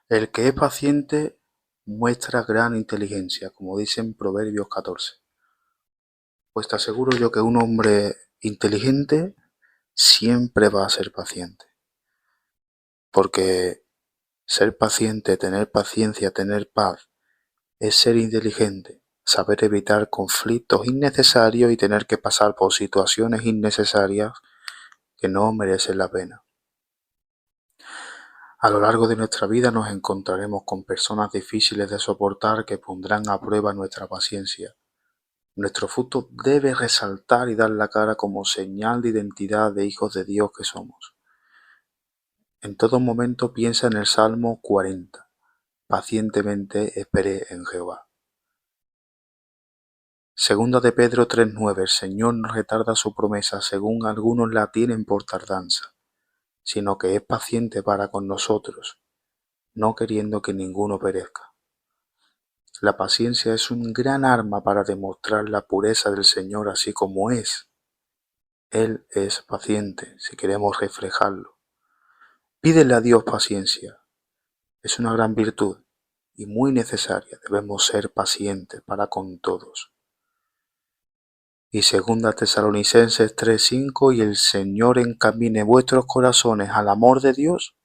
El que es paciente muestra gran inteligencia, como dice en Proverbios 14. Pues te aseguro yo que un hombre inteligente siempre va a ser paciente. Porque ser paciente, tener paciencia, tener paz, es ser inteligente. saber evitar conflictos innecesarios y tener que pasar por situaciones innecesarias que no merecen la pena. A lo largo de nuestra vida nos encontraremos con personas difíciles de soportar que pondrán a prueba nuestra paciencia. Nuestro fruto debe resaltar y dar la cara como señal de identidad de hijos de Dios que somos. En todo momento piensa en el Salmo 40. Pacientemente esperé en Jehová. Segunda de Pedro 3:9. El Señor no retarda su promesa, según algunos la tienen por tardanza, sino que es paciente para con nosotros, no queriendo que ninguno perezca. La paciencia es un gran arma para demostrar la pureza del Señor así como es. Él es paciente, si queremos reflejarlo. Pídele a Dios paciencia. Es una gran virtud y muy necesaria. Debemos ser pacientes para con todos. Y segunda Tesalonicenses 3:5, y el Señor encamine vuestros corazones al amor de Dios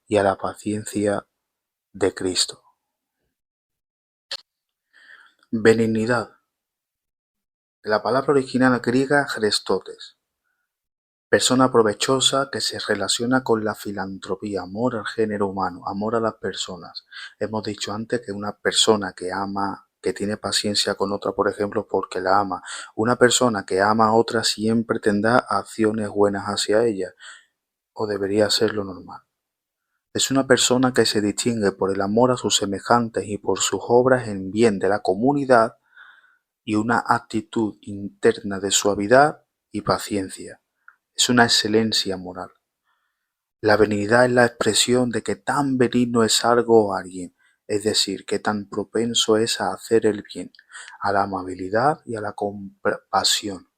y a la paciencia de Cristo. Benignidad. La palabra original griega Christotes. Persona provechosa que se relaciona con la filantropía, amor al género humano, amor a las personas. Hemos dicho antes que una persona que ama, que tiene paciencia con otra, por ejemplo, porque la ama. Una persona que ama a otra siempre tendrá acciones buenas hacia ella, o debería ser lo normal. Es una persona que se distingue por el amor a sus semejantes y por sus obras en bien de la comunidad y una actitud interna de suavidad y paciencia. Es una excelencia moral. La benignidad es la expresión de que tan benigno es algo o alguien, es decir, que tan propenso es a hacer el bien, a la amabilidad y a la compasión.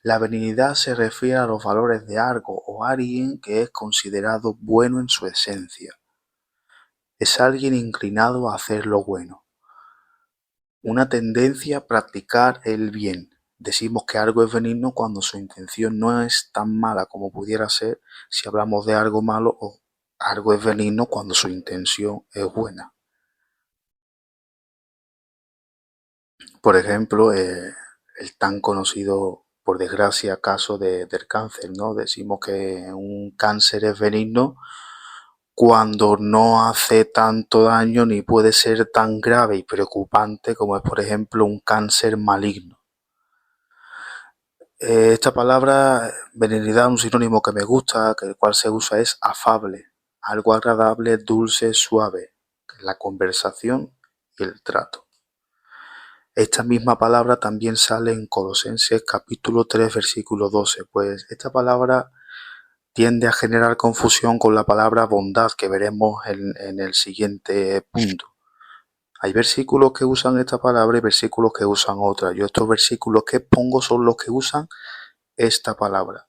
La benignidad se refiere a los valores de algo o alguien que es considerado bueno en su esencia. Es alguien inclinado a hacer lo bueno. Una tendencia a practicar el bien. Decimos que algo es benigno cuando su intención no es tan mala como pudiera ser si hablamos de algo malo, o algo es benigno cuando su intención es buena. Por ejemplo, el tan conocido, por desgracia, caso del cáncer, ¿no? Decimos que un cáncer es benigno cuando no hace tanto daño ni puede ser tan grave y preocupante como es, por ejemplo, un cáncer maligno. Esta palabra, benignidad, un sinónimo que me gusta, que el cual se usa, es afable, algo agradable, dulce, suave, la conversación y el trato. Esta misma palabra también sale en Colosenses capítulo 3, versículo 12, pues esta palabra tiende a generar confusión con la palabra bondad que veremos en el siguiente punto. Hay versículos que usan esta palabra y versículos que usan otra. Yo estos versículos que pongo son los que usan esta palabra,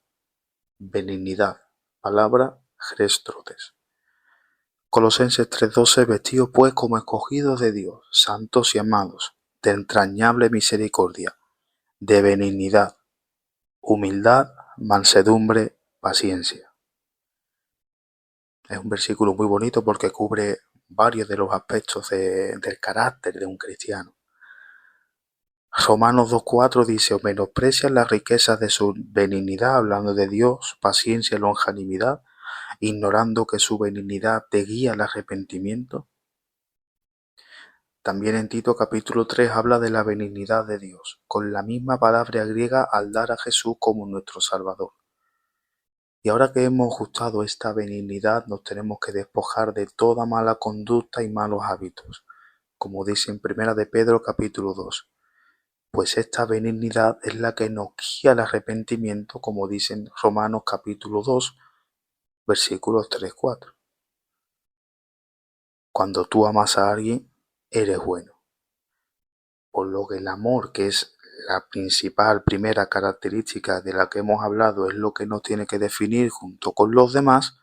benignidad, palabra Christotes. Colosenses 3:12, vestidos pues como escogidos de Dios, santos y amados, de entrañable misericordia, de benignidad, humildad, mansedumbre, paciencia. Es un versículo muy bonito porque cubre varios de los aspectos del carácter de un cristiano. Romanos 2:4 dice, o menosprecian las riquezas de su benignidad, hablando de Dios, paciencia y longanimidad, ignorando que su benignidad te guía al arrepentimiento. También en Tito capítulo 3 habla de la benignidad de Dios, con la misma palabra griega al dar a Jesús como nuestro Salvador. Y ahora que hemos ajustado esta benignidad, nos tenemos que despojar de toda mala conducta y malos hábitos, como dice en Primera de Pedro capítulo 2. Pues esta benignidad es la que nos guía al arrepentimiento, como dice en Romanos capítulo 2, versículos 3-4. Cuando tú amas a alguien, eres bueno. Por lo que el amor, que es la principal, primera característica de la que hemos hablado, es lo que nos tiene que definir junto con los demás,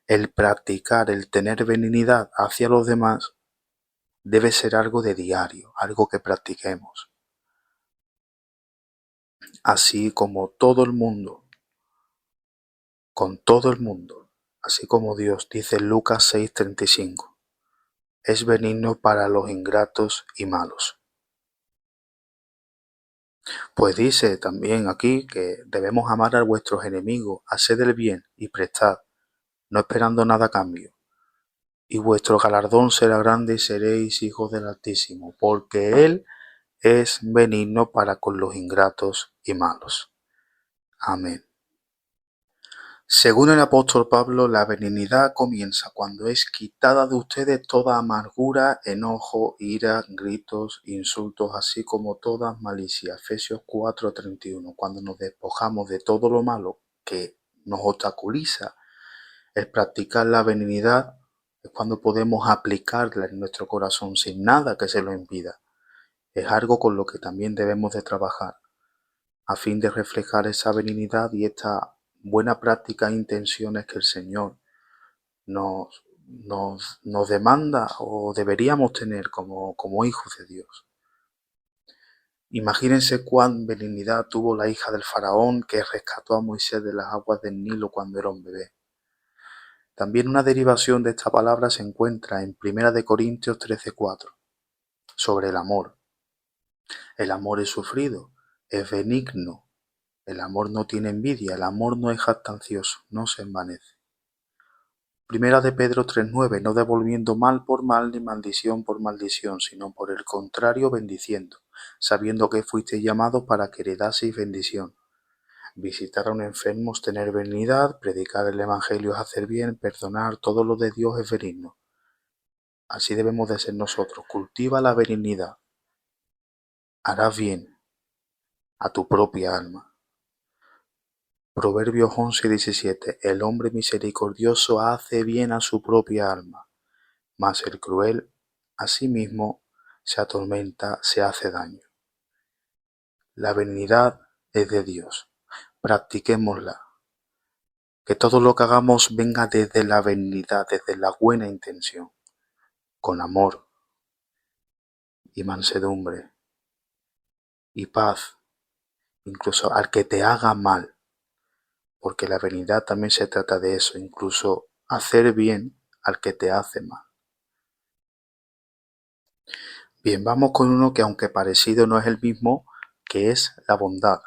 el practicar, el tener benignidad hacia los demás, debe ser algo de diario, algo que practiquemos. Así como todo el mundo, con todo el mundo, así como Dios, dice Lucas 6:35, es benigno para los ingratos y malos. Pues dice también aquí que debemos amar a vuestros enemigos, hacer el bien y prestar, no esperando nada a cambio. Y vuestro galardón será grande y seréis hijos del Altísimo, porque Él es benigno para con los ingratos y malos. Amén. Según el apóstol Pablo, la benignidad comienza cuando es quitada de ustedes toda amargura, enojo, ira, gritos, insultos, así como toda malicia. Efesios 4:31. Cuando nos despojamos de todo lo malo que nos obstaculiza el practicar la benignidad, es cuando podemos aplicarla en nuestro corazón sin nada que se lo impida. Es algo con lo que también debemos de trabajar, a fin de reflejar esa benignidad y esta buena práctica e intenciones que el Señor nos demanda o deberíamos tener como hijos de Dios. Imagínense cuán benignidad tuvo la hija del faraón que rescató a Moisés de las aguas del Nilo cuando era un bebé. También una derivación de esta palabra se encuentra en 1 Corintios 13:4, sobre el amor. El amor es sufrido, es benigno. El amor no tiene envidia, el amor no es jactancioso, no se envanece. Primera de Pedro 3:9, no devolviendo mal por mal ni maldición por maldición, sino por el contrario bendiciendo, sabiendo que fuisteis llamados para que heredaseis bendición. Visitar a un enfermo es tener benignidad, predicar el evangelio es hacer bien, perdonar, todo lo de Dios es benigno. Así debemos de ser nosotros. Cultiva la benignidad. Harás bien a tu propia alma. Proverbios 11:17. El hombre misericordioso hace bien a su propia alma, mas el cruel a sí mismo se atormenta, se hace daño. La benignidad es de Dios. Practiquémosla. Que todo lo que hagamos venga desde la benignidad, desde la buena intención, con amor y mansedumbre y paz, incluso al que te haga mal, porque la benignidad también se trata de eso, incluso hacer bien al que te hace mal. Bien, vamos con uno que aunque parecido no es el mismo, que es la bondad,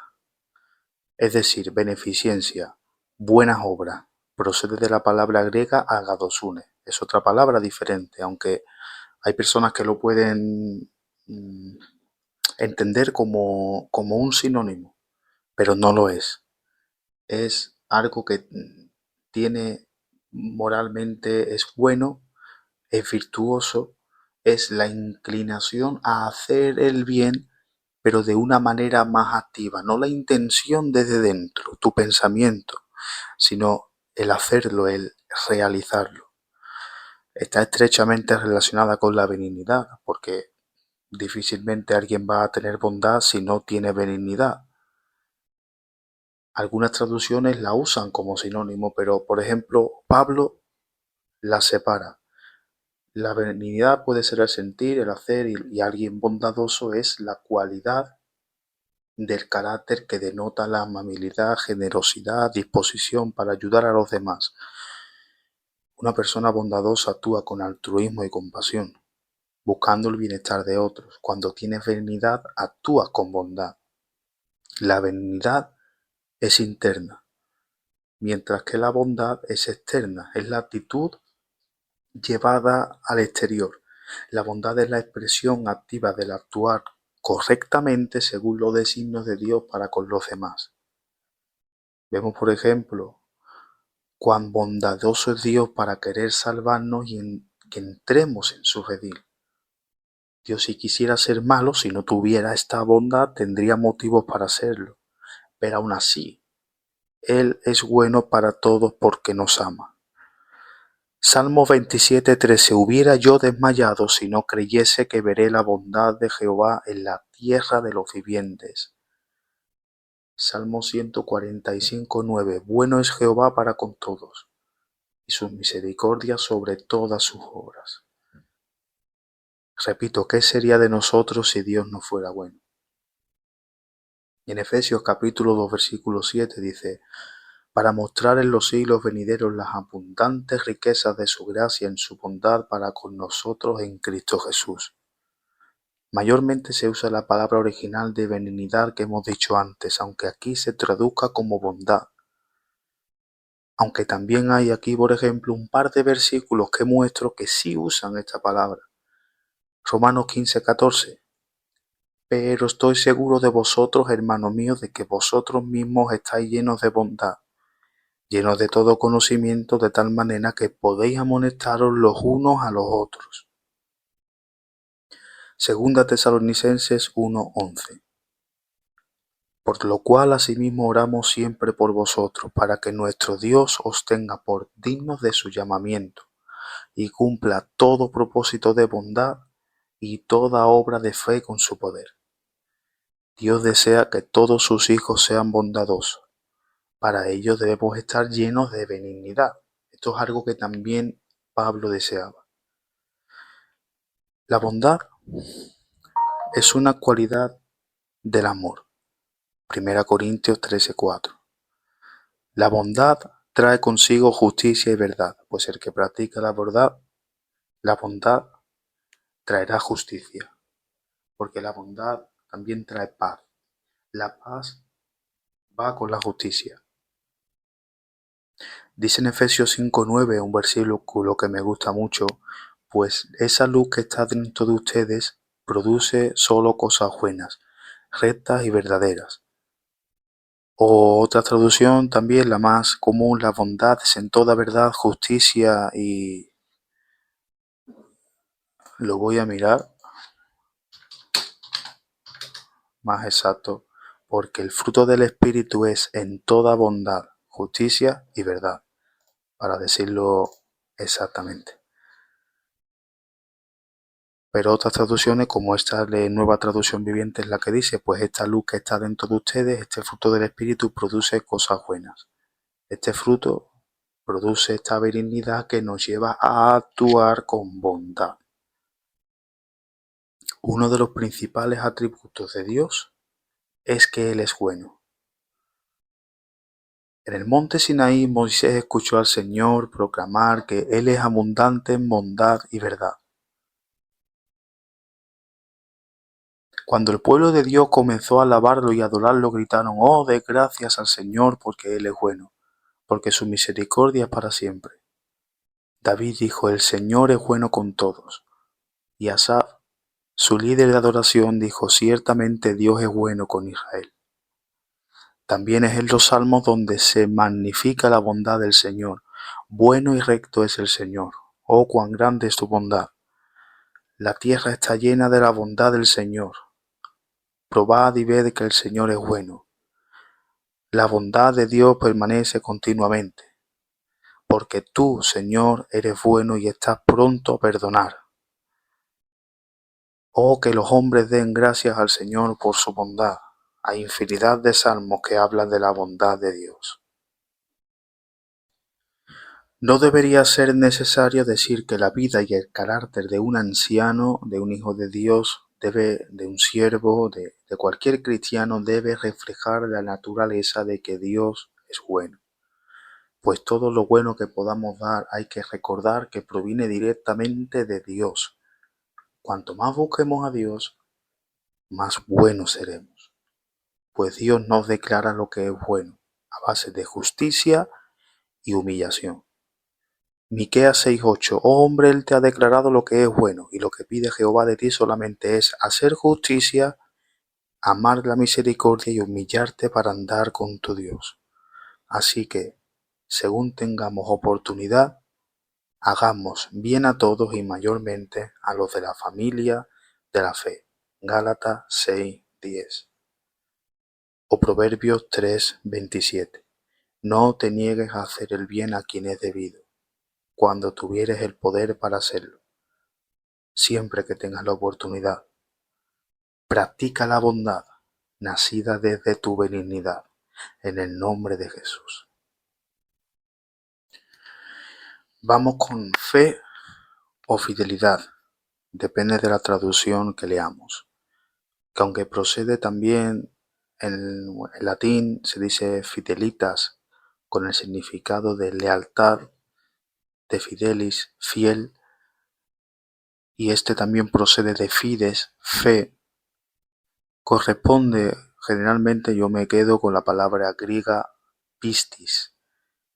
es decir, beneficencia, buenas obras. Procede de la palabra griega agadosune, es otra palabra diferente, aunque hay personas que lo pueden entender como un sinónimo, pero no lo es. Es algo que tiene moralmente, es bueno, es virtuoso, es la inclinación a hacer el bien, pero de una manera más activa, no la intención desde dentro, tu pensamiento, sino el hacerlo, el realizarlo. Está estrechamente relacionada con la benignidad, porque difícilmente alguien va a tener bondad si no tiene benignidad. Algunas traducciones la usan como sinónimo, pero por ejemplo Pablo la separa. La benignidad puede ser el sentir, el hacer, y alguien bondadoso es la cualidad del carácter que denota la amabilidad, generosidad, disposición para ayudar a los demás. Una persona bondadosa actúa con altruismo y compasión, buscando el bienestar de otros. Cuando tienes benignidad, actúas con bondad. La benignidad es interna, mientras que la bondad es externa, es la actitud llevada al exterior. La bondad es la expresión activa del actuar correctamente según los designios de Dios para con los demás. Vemos, por ejemplo, cuán bondadoso es Dios para querer salvarnos y que entremos en su redil. Dios, si quisiera ser malo, si no tuviera esta bondad, tendría motivos para hacerlo. Pero aún así, Él es bueno para todos porque nos ama. Salmo 27:13. Hubiera yo desmayado si no creyese que veré la bondad de Jehová en la tierra de los vivientes. Salmo 145:9. Bueno es Jehová para con todos, y sus misericordias sobre todas sus obras. Repito, ¿qué sería de nosotros si Dios no fuera bueno? Y en Efesios capítulo 2, versículo 7 dice, para mostrar en los siglos venideros las abundantes riquezas de su gracia en su bondad para con nosotros en Cristo Jesús. Mayormente se usa la palabra original de benignidad que hemos dicho antes, aunque aquí se traduzca como bondad. Aunque también hay aquí, por ejemplo, un par de versículos que muestro que sí usan esta palabra. Romanos 15:14. Pero estoy seguro de vosotros, hermanos míos, de que vosotros mismos estáis llenos de bondad, llenos de todo conocimiento, de tal manera que podéis amonestaros los unos a los otros. Segunda Tesalonicenses 1:11. Por lo cual asimismo oramos siempre por vosotros, para que nuestro Dios os tenga por dignos de su llamamiento, y cumpla todo propósito de bondad y toda obra de fe con su poder. Dios desea que todos sus hijos sean bondadosos. Para ello debemos estar llenos de benignidad. Esto es algo que también Pablo deseaba. La bondad es una cualidad del amor. 1 Corintios 13:4. La bondad trae consigo justicia y verdad, pues el que practica la bondad traerá justicia, porque la bondad también trae paz. La paz va con la justicia. Dice en Efesios 5:9, un versículo que me gusta mucho, pues esa luz que está dentro de ustedes produce solo cosas buenas, rectas y verdaderas. O otra traducción también, la más común, la bondad es en toda verdad, justicia y... Lo voy a mirar más exacto, porque el fruto del Espíritu es en toda bondad, justicia y verdad, para decirlo exactamente. Pero otras traducciones, como esta de Nueva Traducción Viviente, es la que dice, pues esta luz que está dentro de ustedes, este fruto del Espíritu, produce cosas buenas. Este fruto produce esta benignidad que nos lleva a actuar con bondad. Uno de los principales atributos de Dios es que Él es bueno. En el monte Sinaí, Moisés escuchó al Señor proclamar que Él es abundante en bondad y verdad. Cuando el pueblo de Dios comenzó a alabarlo y adorarlo, gritaron: «Oh, de gracias al Señor, porque Él es bueno, porque su misericordia es para siempre». David dijo: «El Señor es bueno con todos». Y Asaf, su líder de adoración, dijo: «Ciertamente Dios es bueno con Israel». También es en los Salmos donde se magnifica la bondad del Señor. Bueno y recto es el Señor. Oh, cuán grande es tu bondad. La tierra está llena de la bondad del Señor. Probad y ved que el Señor es bueno. La bondad de Dios permanece continuamente, porque tú, Señor, eres bueno y estás pronto a perdonar. Oh, que los hombres den gracias al Señor por su bondad. Hay infinidad de salmos que hablan de la bondad de Dios. No debería ser necesario decir que la vida y el carácter de un anciano, de un hijo de Dios, de un siervo, de cualquier cristiano, debe reflejar la naturaleza de que Dios es bueno. Pues todo lo bueno que podamos dar hay que recordar que proviene directamente de Dios. Cuanto más busquemos a Dios, más buenos seremos. Pues Dios nos declara lo que es bueno, a base de justicia y humillación. Miqueas 6:8. Oh hombre, Él te ha declarado lo que es bueno, y lo que pide Jehová de ti solamente es hacer justicia, amar la misericordia y humillarte para andar con tu Dios. Así que, según tengamos oportunidad, hagamos bien a todos y mayormente a los de la familia de la fe. Gálatas 6:10. O Proverbios 3:27. No te niegues a hacer el bien a quien es debido, cuando tuvieres el poder para hacerlo. Siempre que tengas la oportunidad, practica la bondad, nacida desde tu benignidad, en el nombre de Jesús. Vamos con fe o fidelidad, depende de la traducción que leamos, que aunque procede también en latín, se dice fidelitas, con el significado de lealtad, de fidelis, fiel. y este también procede de fides, fe, corresponde, generalmente yo me quedo con la palabra griega pistis,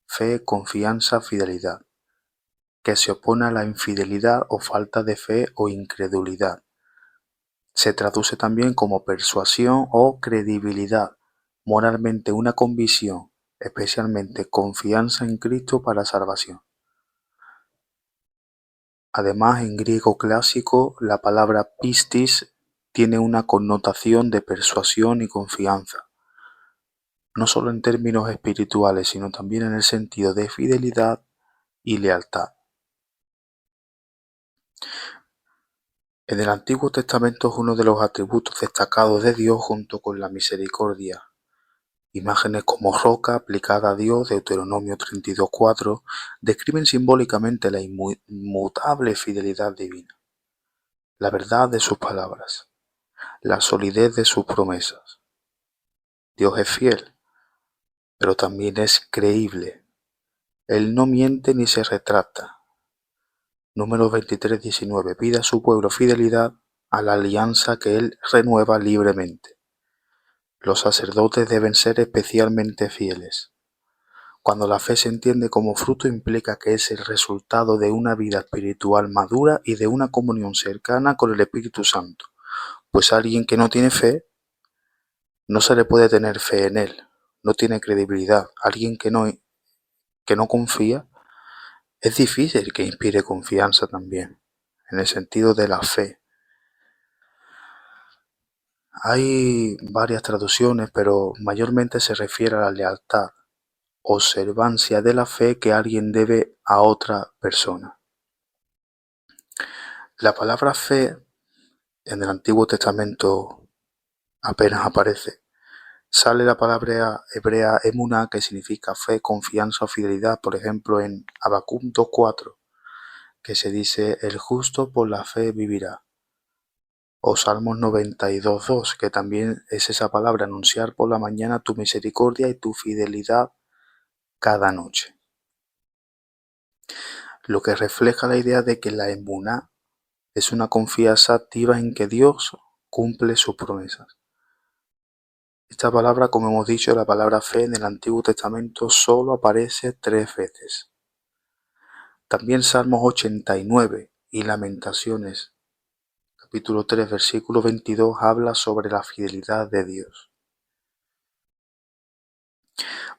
fe, confianza, fidelidad, que se opone a la infidelidad o falta de fe o incredulidad. Se traduce también como persuasión o credibilidad, moralmente una convicción, especialmente confianza en Cristo para salvación. Además, en griego clásico, la palabra pistis tiene una connotación de persuasión y confianza, no solo en términos espirituales, sino también en el sentido de fidelidad y lealtad. En el Antiguo Testamento es uno de los atributos destacados de Dios junto con la misericordia. Imágenes como roca aplicada a Dios, Deuteronomio 32:4, describen simbólicamente la inmutable fidelidad divina, la verdad de sus palabras, la solidez de sus promesas. Dios es fiel, pero también es creíble. Él no miente ni se retracta. Números 23:19. Pide a su pueblo fidelidad a la alianza que Él renueva libremente. Los sacerdotes deben ser especialmente fieles. Cuando la fe se entiende como fruto implica que es el resultado de una vida espiritual madura y de una comunión cercana con el Espíritu Santo, pues alguien que no tiene fe, no se le puede tener fe en él, no tiene credibilidad. Alguien que no confía, es difícil que inspire confianza también, en el sentido de la fe. Hay varias traducciones, pero mayormente se refiere a la lealtad, observancia de la fe que alguien debe a otra persona. La palabra fe en el Antiguo Testamento apenas aparece. Sale la palabra hebrea emuná, que significa fe, confianza o fidelidad, por ejemplo en Habacuc 2:4, que se dice: el justo por la fe vivirá. O Salmos 92:2, que también es esa palabra: anunciar por la mañana tu misericordia y tu fidelidad cada noche. Lo que refleja la idea de que la emuná es una confianza activa en que Dios cumple sus promesas. Esta palabra, como hemos dicho, la palabra fe en el Antiguo Testamento solo aparece 3 veces. También Salmos 89 y Lamentaciones, capítulo 3, versículo 22, habla sobre la fidelidad de Dios.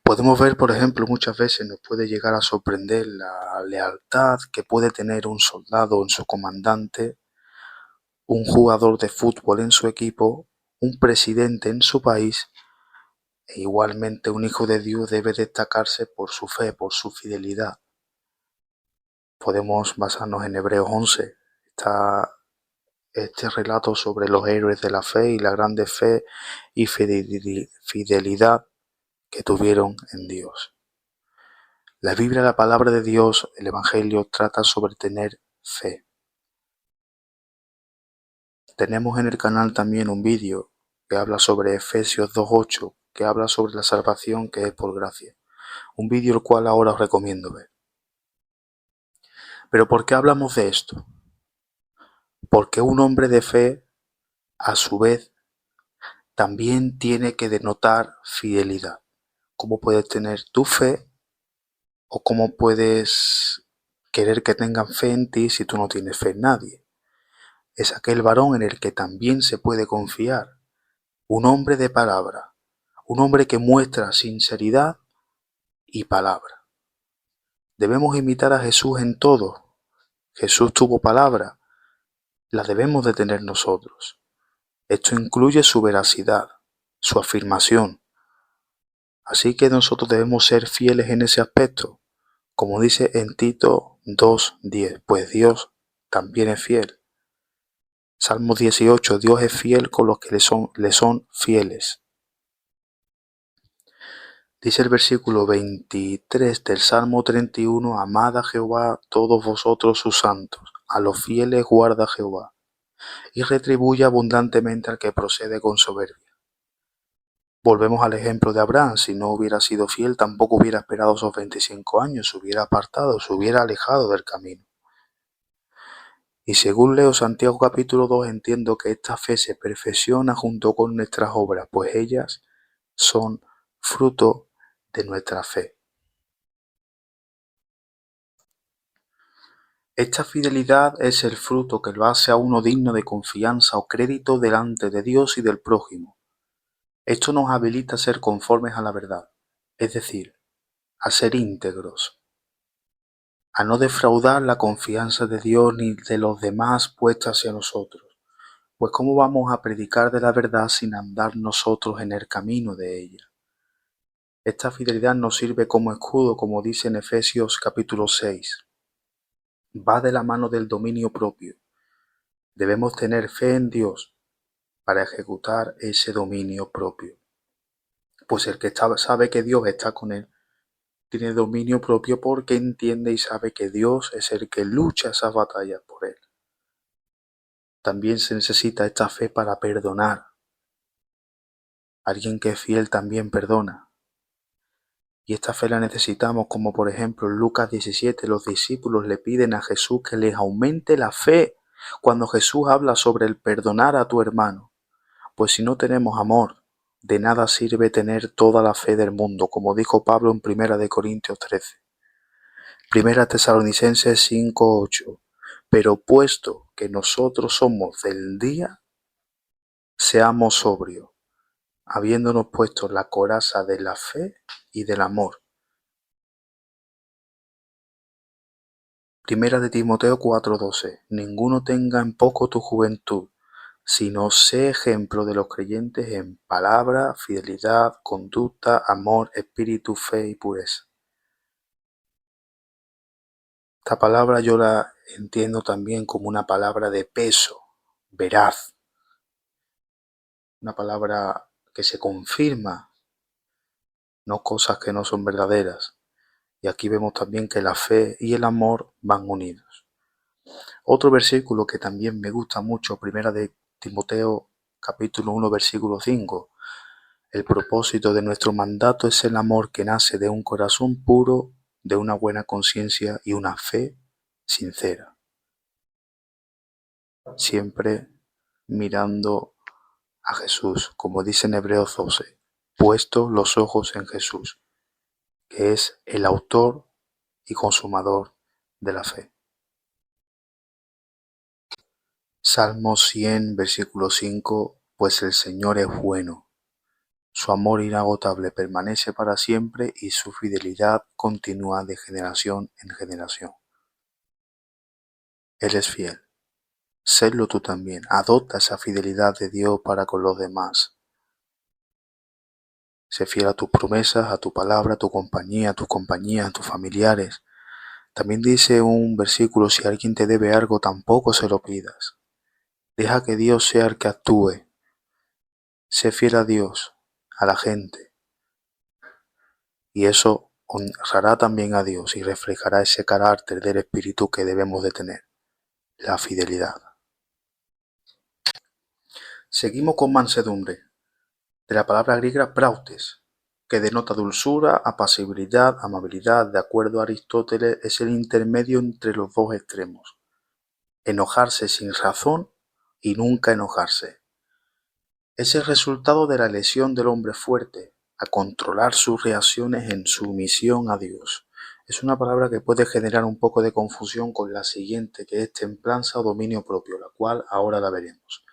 Podemos ver, por ejemplo, muchas veces nos puede llegar a sorprender la lealtad que puede tener un soldado en su comandante, un jugador de fútbol en su equipo, un presidente en su país, e igualmente un hijo de Dios debe destacarse por su fe, por su fidelidad. Podemos basarnos en Hebreos 11, está este relato sobre los héroes de la fe y la grande fe y fidelidad que tuvieron en Dios. La Biblia, la palabra de Dios, el Evangelio, trata sobre tener fe. Tenemos en el canal también un vídeo que habla sobre Efesios 2:8, que habla sobre la salvación que es por gracia. Un vídeo el cual ahora os recomiendo ver. Pero ¿por qué hablamos de esto? Porque un hombre de fe, a su vez, también tiene que denotar fidelidad. ¿Cómo puedes tener tu fe o cómo puedes querer que tengan fe en ti si tú no tienes fe en nadie? Es aquel varón en el que también se puede confiar, un hombre de palabra, un hombre que muestra sinceridad y palabra. Debemos imitar a Jesús en todo. Jesús tuvo palabra, la debemos de tener nosotros. Esto incluye su veracidad, su afirmación. Así que nosotros debemos ser fieles en ese aspecto, como dice en Tito 2:10, pues Dios también es fiel. Salmo 18, Dios es fiel con los que le son fieles. Dice el versículo 23 del Salmo 31, amad a Jehová todos vosotros sus santos, a los fieles guarda Jehová, y retribuye abundantemente al que procede con soberbia. Volvemos al ejemplo de Abraham: si no hubiera sido fiel, tampoco hubiera esperado esos 25 años, se hubiera apartado, se hubiera alejado del camino. Y según leo Santiago capítulo 2, entiendo que esta fe se perfecciona junto con nuestras obras, pues ellas son fruto de nuestra fe. Esta fidelidad es el fruto que lo hace a uno digno de confianza o crédito delante de Dios y del prójimo. Esto nos habilita a ser conformes a la verdad, es decir, a ser íntegros, a no defraudar la confianza de Dios ni de los demás puesta hacia nosotros. Pues ¿cómo vamos a predicar de la verdad sin andar nosotros en el camino de ella? Esta fidelidad nos sirve como escudo, como dice en Efesios capítulo 6. Va de la mano del dominio propio. Debemos tener fe en Dios para ejecutar ese dominio propio. Pues el que sabe que Dios está con él, tiene dominio propio porque entiende y sabe que Dios es el que lucha esas batallas por él. También se necesita esta fe para perdonar. Alguien que es fiel también perdona. Y esta fe la necesitamos, como por ejemplo en Lucas 17, los discípulos le piden a Jesús que les aumente la fe cuando Jesús habla sobre el perdonar a tu hermano. Pues si no tenemos amor, de nada sirve tener toda la fe del mundo, como dijo Pablo en 1 Corintios 13. 1 Tesalonicenses 5:8. Pero puesto que nosotros somos del día, seamos sobrios, habiéndonos puesto la coraza de la fe y del amor. Primera de Timoteo 4:12. Ninguno tenga en poco tu juventud, sino sé ejemplo de los creyentes en palabra, fidelidad, conducta, amor, espíritu, fe y pureza. Esta palabra yo la entiendo también como una palabra de peso, veraz, una palabra que se confirma, no cosas que no son verdaderas. Y aquí vemos también que la fe y el amor van unidos. Otro versículo que también me gusta mucho, Primera de Timoteo capítulo 1 versículo 5. El propósito de nuestro mandato es el amor que nace de un corazón puro, de una buena conciencia y una fe sincera. Siempre mirando a Jesús, como dice en Hebreos 12, puesto los ojos en Jesús, que es el autor y consumador de la fe. Salmo 100, versículo 5, pues el Señor es bueno. Su amor inagotable permanece para siempre y su fidelidad continúa de generación en generación. Él es fiel. Sélo tú también. Adopta esa fidelidad de Dios para con los demás. Sé fiel a tus promesas, a tu palabra, a tu compañía, a tus familiares. También dice un versículo, si alguien te debe algo, tampoco se lo pidas. Deja que Dios sea el que actúe. Sé fiel a Dios, a la gente. Y eso honrará también a Dios y reflejará ese carácter del espíritu que debemos de tener, la fidelidad. Seguimos con mansedumbre, de la palabra griega prautes, que denota dulzura, apacibilidad, amabilidad. De acuerdo a Aristóteles, es el intermedio entre los dos extremos. Enojarse sin razón y nunca enojarse. Es el resultado de la elección del hombre fuerte a controlar sus reacciones en sumisión a Dios. Es una palabra que puede generar un poco de confusión con la siguiente, que es templanza o dominio propio, la cual ahora la veremos.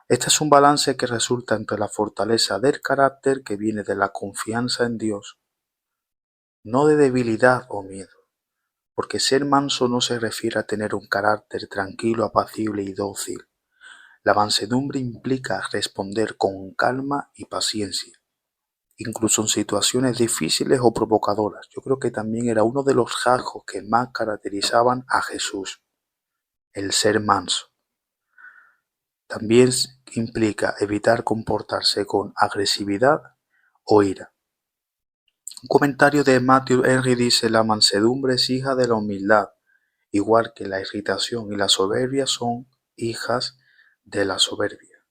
Este es un balance que resulta entre la fortaleza del carácter que viene de la confianza en Dios, no de debilidad o miedo, porque ser manso no se refiere a tener un carácter tranquilo, apacible y dócil. La mansedumbre implica responder con calma y paciencia, incluso en situaciones difíciles o provocadoras. Yo creo que también era uno de los rasgos que más caracterizaban a Jesús, el ser manso. También implica evitar comportarse con agresividad o ira. Un comentario de Matthew Henry dice: la mansedumbre es hija de la humildad, igual que la irritación y la soberbia son hijas de la soberbia.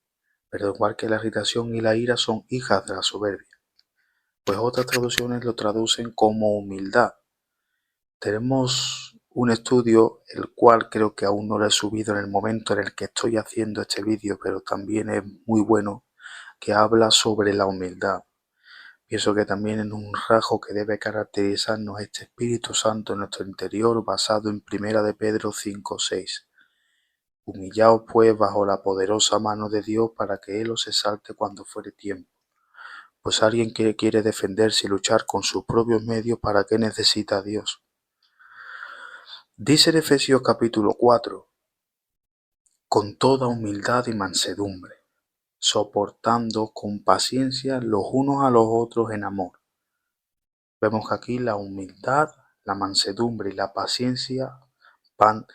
Pero igual que la irritación y la ira son hijas de la soberbia. Pues otras traducciones lo traducen como humildad. Tenemos un estudio, el cual creo que aún no lo he subido en el momento en el que estoy haciendo este vídeo, pero también es muy bueno, que habla sobre la humildad. Pienso que también es un rasgo que debe caracterizarnos este Espíritu Santo en nuestro interior, basado en 1 de Pedro 5:6. Humillaos pues bajo la poderosa mano de Dios para que Él os exalte cuando fuere tiempo. Pues alguien que quiere defenderse y luchar con sus propios medios, ¿para qué necesita a Dios? Dice en Efesios capítulo 4, con toda humildad y mansedumbre, soportando con paciencia los unos a los otros en amor. Vemos que aquí la humildad, la mansedumbre y la paciencia van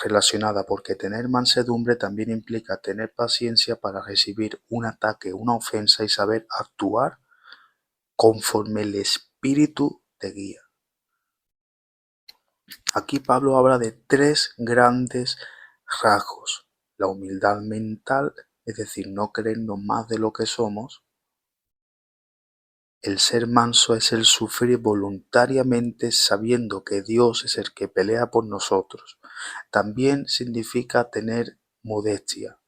relacionadas, porque tener mansedumbre también implica tener paciencia para recibir un ataque, una ofensa y saber actuar conforme el Espíritu te guía. Aquí Pablo habla de tres grandes rasgos: la humildad mental, es decir, no creernos más de lo que somos. El ser manso es el sufrir voluntariamente sabiendo que Dios es el que pelea por nosotros. También significa tener modestia.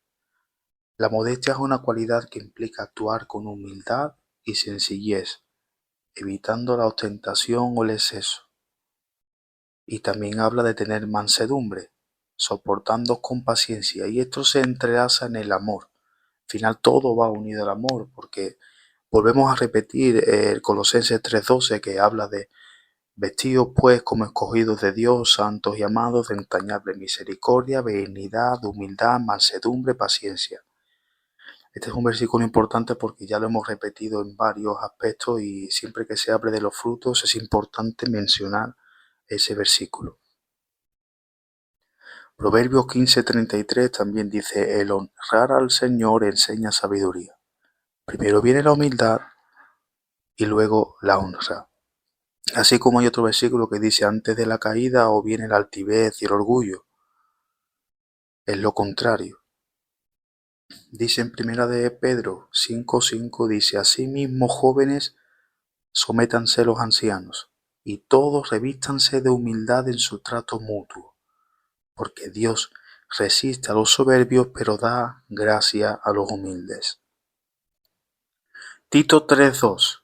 La modestia es una cualidad que implica actuar con humildad y sencillez, evitando la ostentación o el exceso. Y también habla de tener mansedumbre, soportando con paciencia, y esto se entrelaza en el amor. Al final todo va unido al amor, porque volvemos a repetir el Colosenses 3:12, que habla de vestidos pues como escogidos de Dios, santos y amados, de entrañable misericordia, benignidad, humildad, mansedumbre, paciencia. Este es un versículo importante porque ya lo hemos repetido en varios aspectos y siempre que se hable de los frutos es importante mencionar ese versículo. Proverbios 15:33 también dice: el honrar al Señor enseña sabiduría. Primero viene la humildad y luego la honra. Así como hay otro versículo que dice: antes de la caída o viene la altivez y el orgullo. Es lo contrario. Dice en 1 de Pedro 5:5, dice: asimismo, jóvenes, sométanse los ancianos, y todos revístanse de humildad en su trato mutuo, porque Dios resiste a los soberbios, pero da gracia a los humildes. Tito 3:2,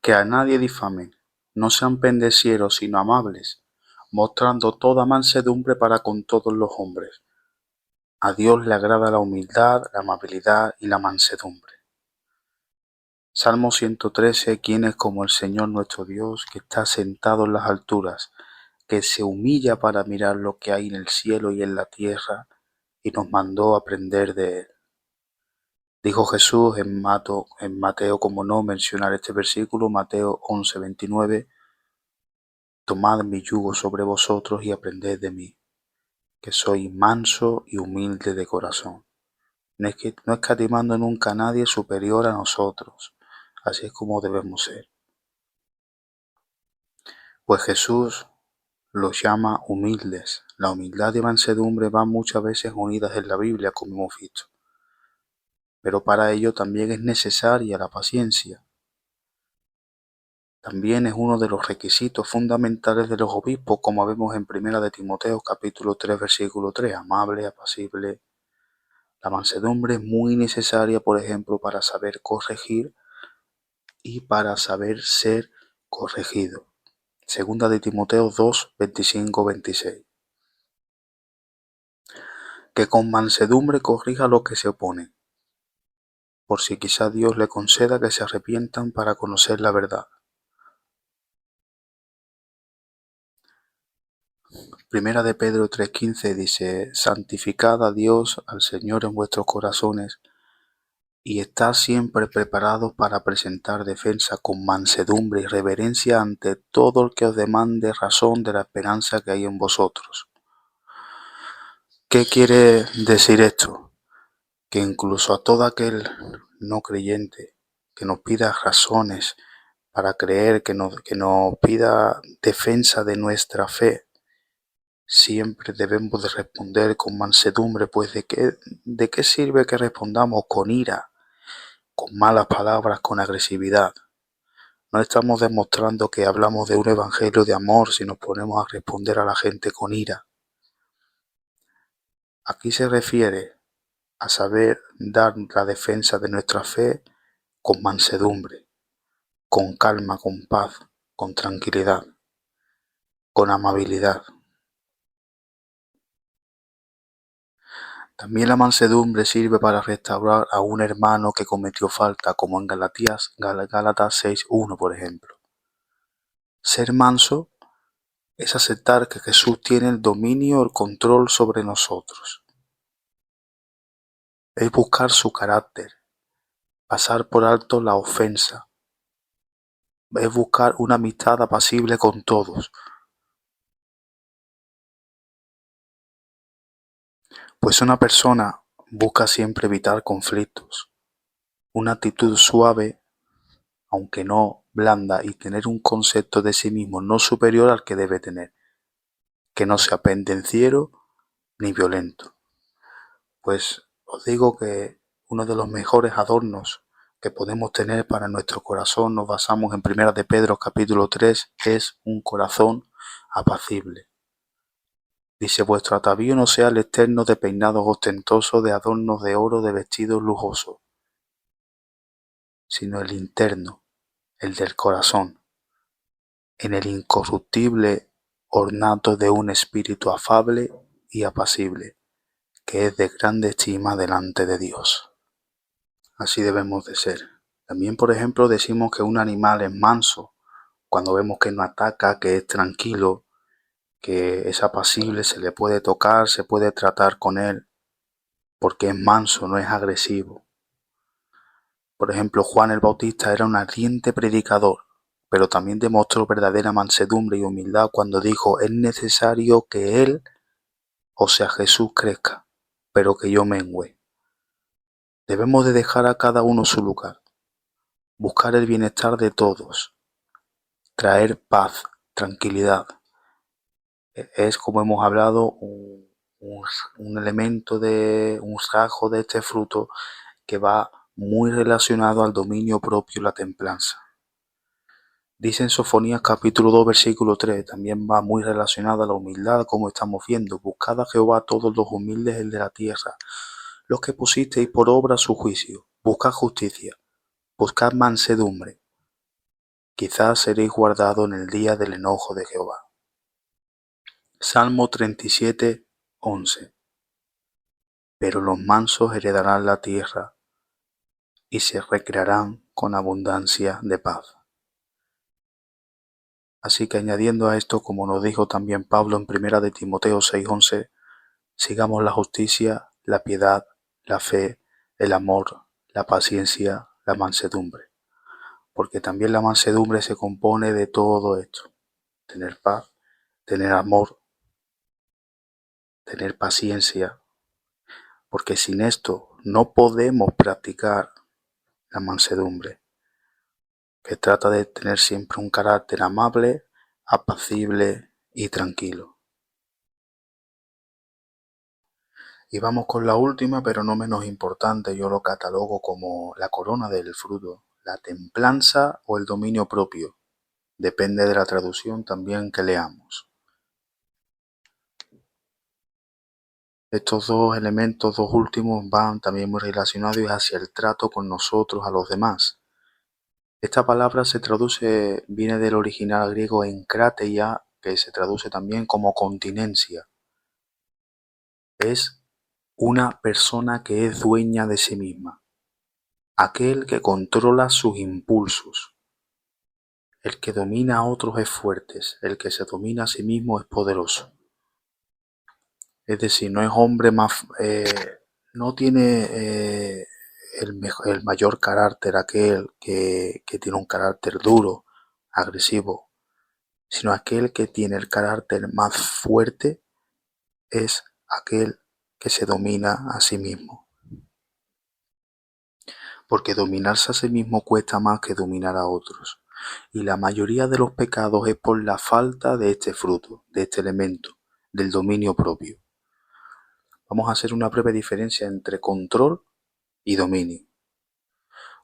que a nadie difamen, no sean pendecieros, sino amables, mostrando toda mansedumbre para con todos los hombres. A Dios le agrada la humildad, la amabilidad y la mansedumbre. Salmo 113, ¿quién es como el Señor nuestro Dios, que está sentado en las alturas, que se humilla para mirar lo que hay en el cielo y en la tierra, y nos mandó aprender de él? Dijo Jesús en Mateo, como no mencionar este versículo, Mateo 11:29, tomad mi yugo sobre vosotros y aprended de mí, que soy manso y humilde de corazón. No escatimando nunca a nadie superior a nosotros. Así es como debemos ser. Pues Jesús los llama humildes. La humildad y mansedumbre van muchas veces unidas en la Biblia, como hemos visto. Pero para ello también es necesaria la paciencia. También es uno de los requisitos fundamentales de los obispos, como vemos en 1 de Timoteo capítulo 3, versículo 3, amable, apacible. La mansedumbre es muy necesaria, por ejemplo, para saber corregir y para saber ser corregido. Segunda de Timoteo 2, 25-26. Que con mansedumbre corrija a los que se oponen, por si quizá Dios le conceda que se arrepientan para conocer la verdad. Primera de Pedro 3:15 dice: santificad a Dios, al Señor, en vuestros corazones, y estad siempre preparados para presentar defensa con mansedumbre y reverencia ante todo el que os demande razón de la esperanza que hay en vosotros. ¿Qué quiere decir esto? Que incluso a todo aquel no creyente que nos pida razones para creer, que nos pida defensa de nuestra fe, siempre debemos de responder con mansedumbre, pues ¿de qué sirve que respondamos con ira, con malas palabras, con agresividad? No estamos demostrando que hablamos de un evangelio de amor si nos ponemos a responder a la gente con ira. Aquí se refiere a saber dar la defensa de nuestra fe con mansedumbre, con calma, con paz, con tranquilidad, con amabilidad. También la mansedumbre sirve para restaurar a un hermano que cometió falta, como en Gálatas 6:1, por ejemplo. Ser manso es aceptar que Jesús tiene el dominio, el control sobre nosotros. Es buscar su carácter, pasar por alto la ofensa. Es buscar una amistad apacible con todos. Pues una persona busca siempre evitar conflictos, una actitud suave, aunque no blanda, y tener un concepto de sí mismo no superior al que debe tener, que no sea pendenciero ni violento. Pues os digo que uno de los mejores adornos que podemos tener para nuestro corazón, nos basamos en 1 de Pedro capítulo 3, es un corazón apacible. Dice: vuestro atavío no sea el externo de peinados ostentosos, de adornos de oro, de vestidos lujosos, sino el interno, el del corazón, en el incorruptible ornato de un espíritu afable y apacible, que es de grande estima delante de Dios. Así debemos de ser. También, por ejemplo, decimos que un animal es manso cuando vemos que no ataca, que es tranquilo, que es apacible, se le puede tocar, se puede tratar con él, porque es manso, no es agresivo. Por ejemplo, Juan el Bautista era un ardiente predicador, pero también demostró verdadera mansedumbre y humildad cuando dijo: es necesario que Él, o sea Jesús, crezca, pero que yo mengüe. Debemos de dejar a cada uno su lugar, buscar el bienestar de todos, traer paz, tranquilidad. Es, como hemos hablado, un elemento de un rasgo de este fruto que va muy relacionado al dominio propio y la templanza. Dice en Sofonías capítulo 2 versículo 3, también va muy relacionado a la humildad, como estamos viendo. Buscad a Jehová todos los humildes el de la tierra, los que pusisteis por obra su juicio. Buscad justicia, buscad mansedumbre. Quizás seréis guardados en el día del enojo de Jehová. Salmo 37, 11. Pero los mansos heredarán la tierra y se recrearán con abundancia de paz. Así que, añadiendo a esto, como nos dijo también Pablo en 1 de Timoteo 6:11, sigamos la justicia, la piedad, la fe, el amor, la paciencia, la mansedumbre. Porque también la mansedumbre se compone de todo esto: tener paz, tener amor, tener paciencia. Porque sin esto no podemos practicar la mansedumbre, que trata de tener siempre un carácter amable, apacible y tranquilo. Y vamos con la última, pero no menos importante. Yo lo catalogo como la corona del fruto, la templanza o el dominio propio. Depende de la traducción también que leamos. Estos dos elementos, dos últimos, van también muy relacionados hacia el trato con nosotros, a los demás. Esta palabra viene del original griego enkrateia, que se traduce también como continencia. Es una persona que es dueña de sí misma, aquel que controla sus impulsos. El que domina a otros es fuerte, el que se domina a sí mismo es poderoso. Es decir, no es hombre más, no tiene el mayor carácter aquel que tiene un carácter duro, agresivo, sino aquel que tiene el carácter más fuerte es aquel que se domina a sí mismo. Porque dominarse a sí mismo cuesta más que dominar a otros. Y la mayoría de los pecados es por la falta de este fruto, de este elemento, del dominio propio. Vamos a hacer una breve diferencia entre control y dominio.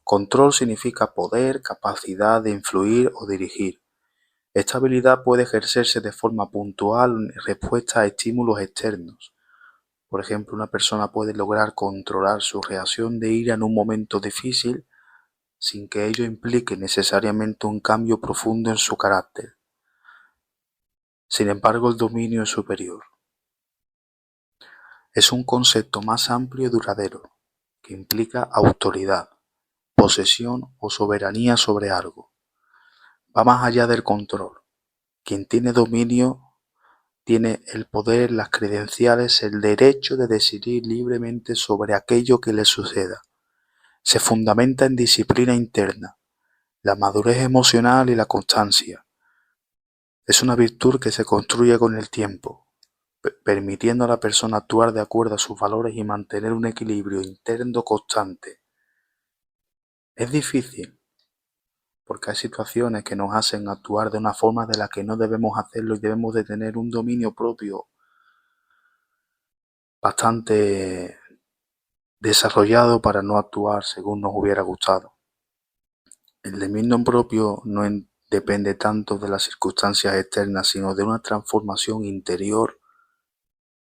Control significa poder, capacidad de influir o dirigir. Esta habilidad puede ejercerse de forma puntual en respuesta a estímulos externos. Por ejemplo, una persona puede lograr controlar su reacción de ira en un momento difícil sin que ello implique necesariamente un cambio profundo en su carácter. Sin embargo, el dominio es superior. Es un concepto más amplio y duradero, que implica autoridad, posesión o soberanía sobre algo. Va más allá del control. Quien tiene dominio tiene el poder, las credenciales, el derecho de decidir libremente sobre aquello que le suceda. Se fundamenta en disciplina interna, la madurez emocional y la constancia. Es una virtud que se construye con el tiempo, permitiendo a la persona actuar de acuerdo a sus valores y mantener un equilibrio interno constante. Es difícil, porque hay situaciones que nos hacen actuar de una forma de la que no debemos hacerlo y debemos de tener un dominio propio bastante desarrollado para no actuar según nos hubiera gustado. El dominio propio no depende tanto de las circunstancias externas, sino de una transformación interior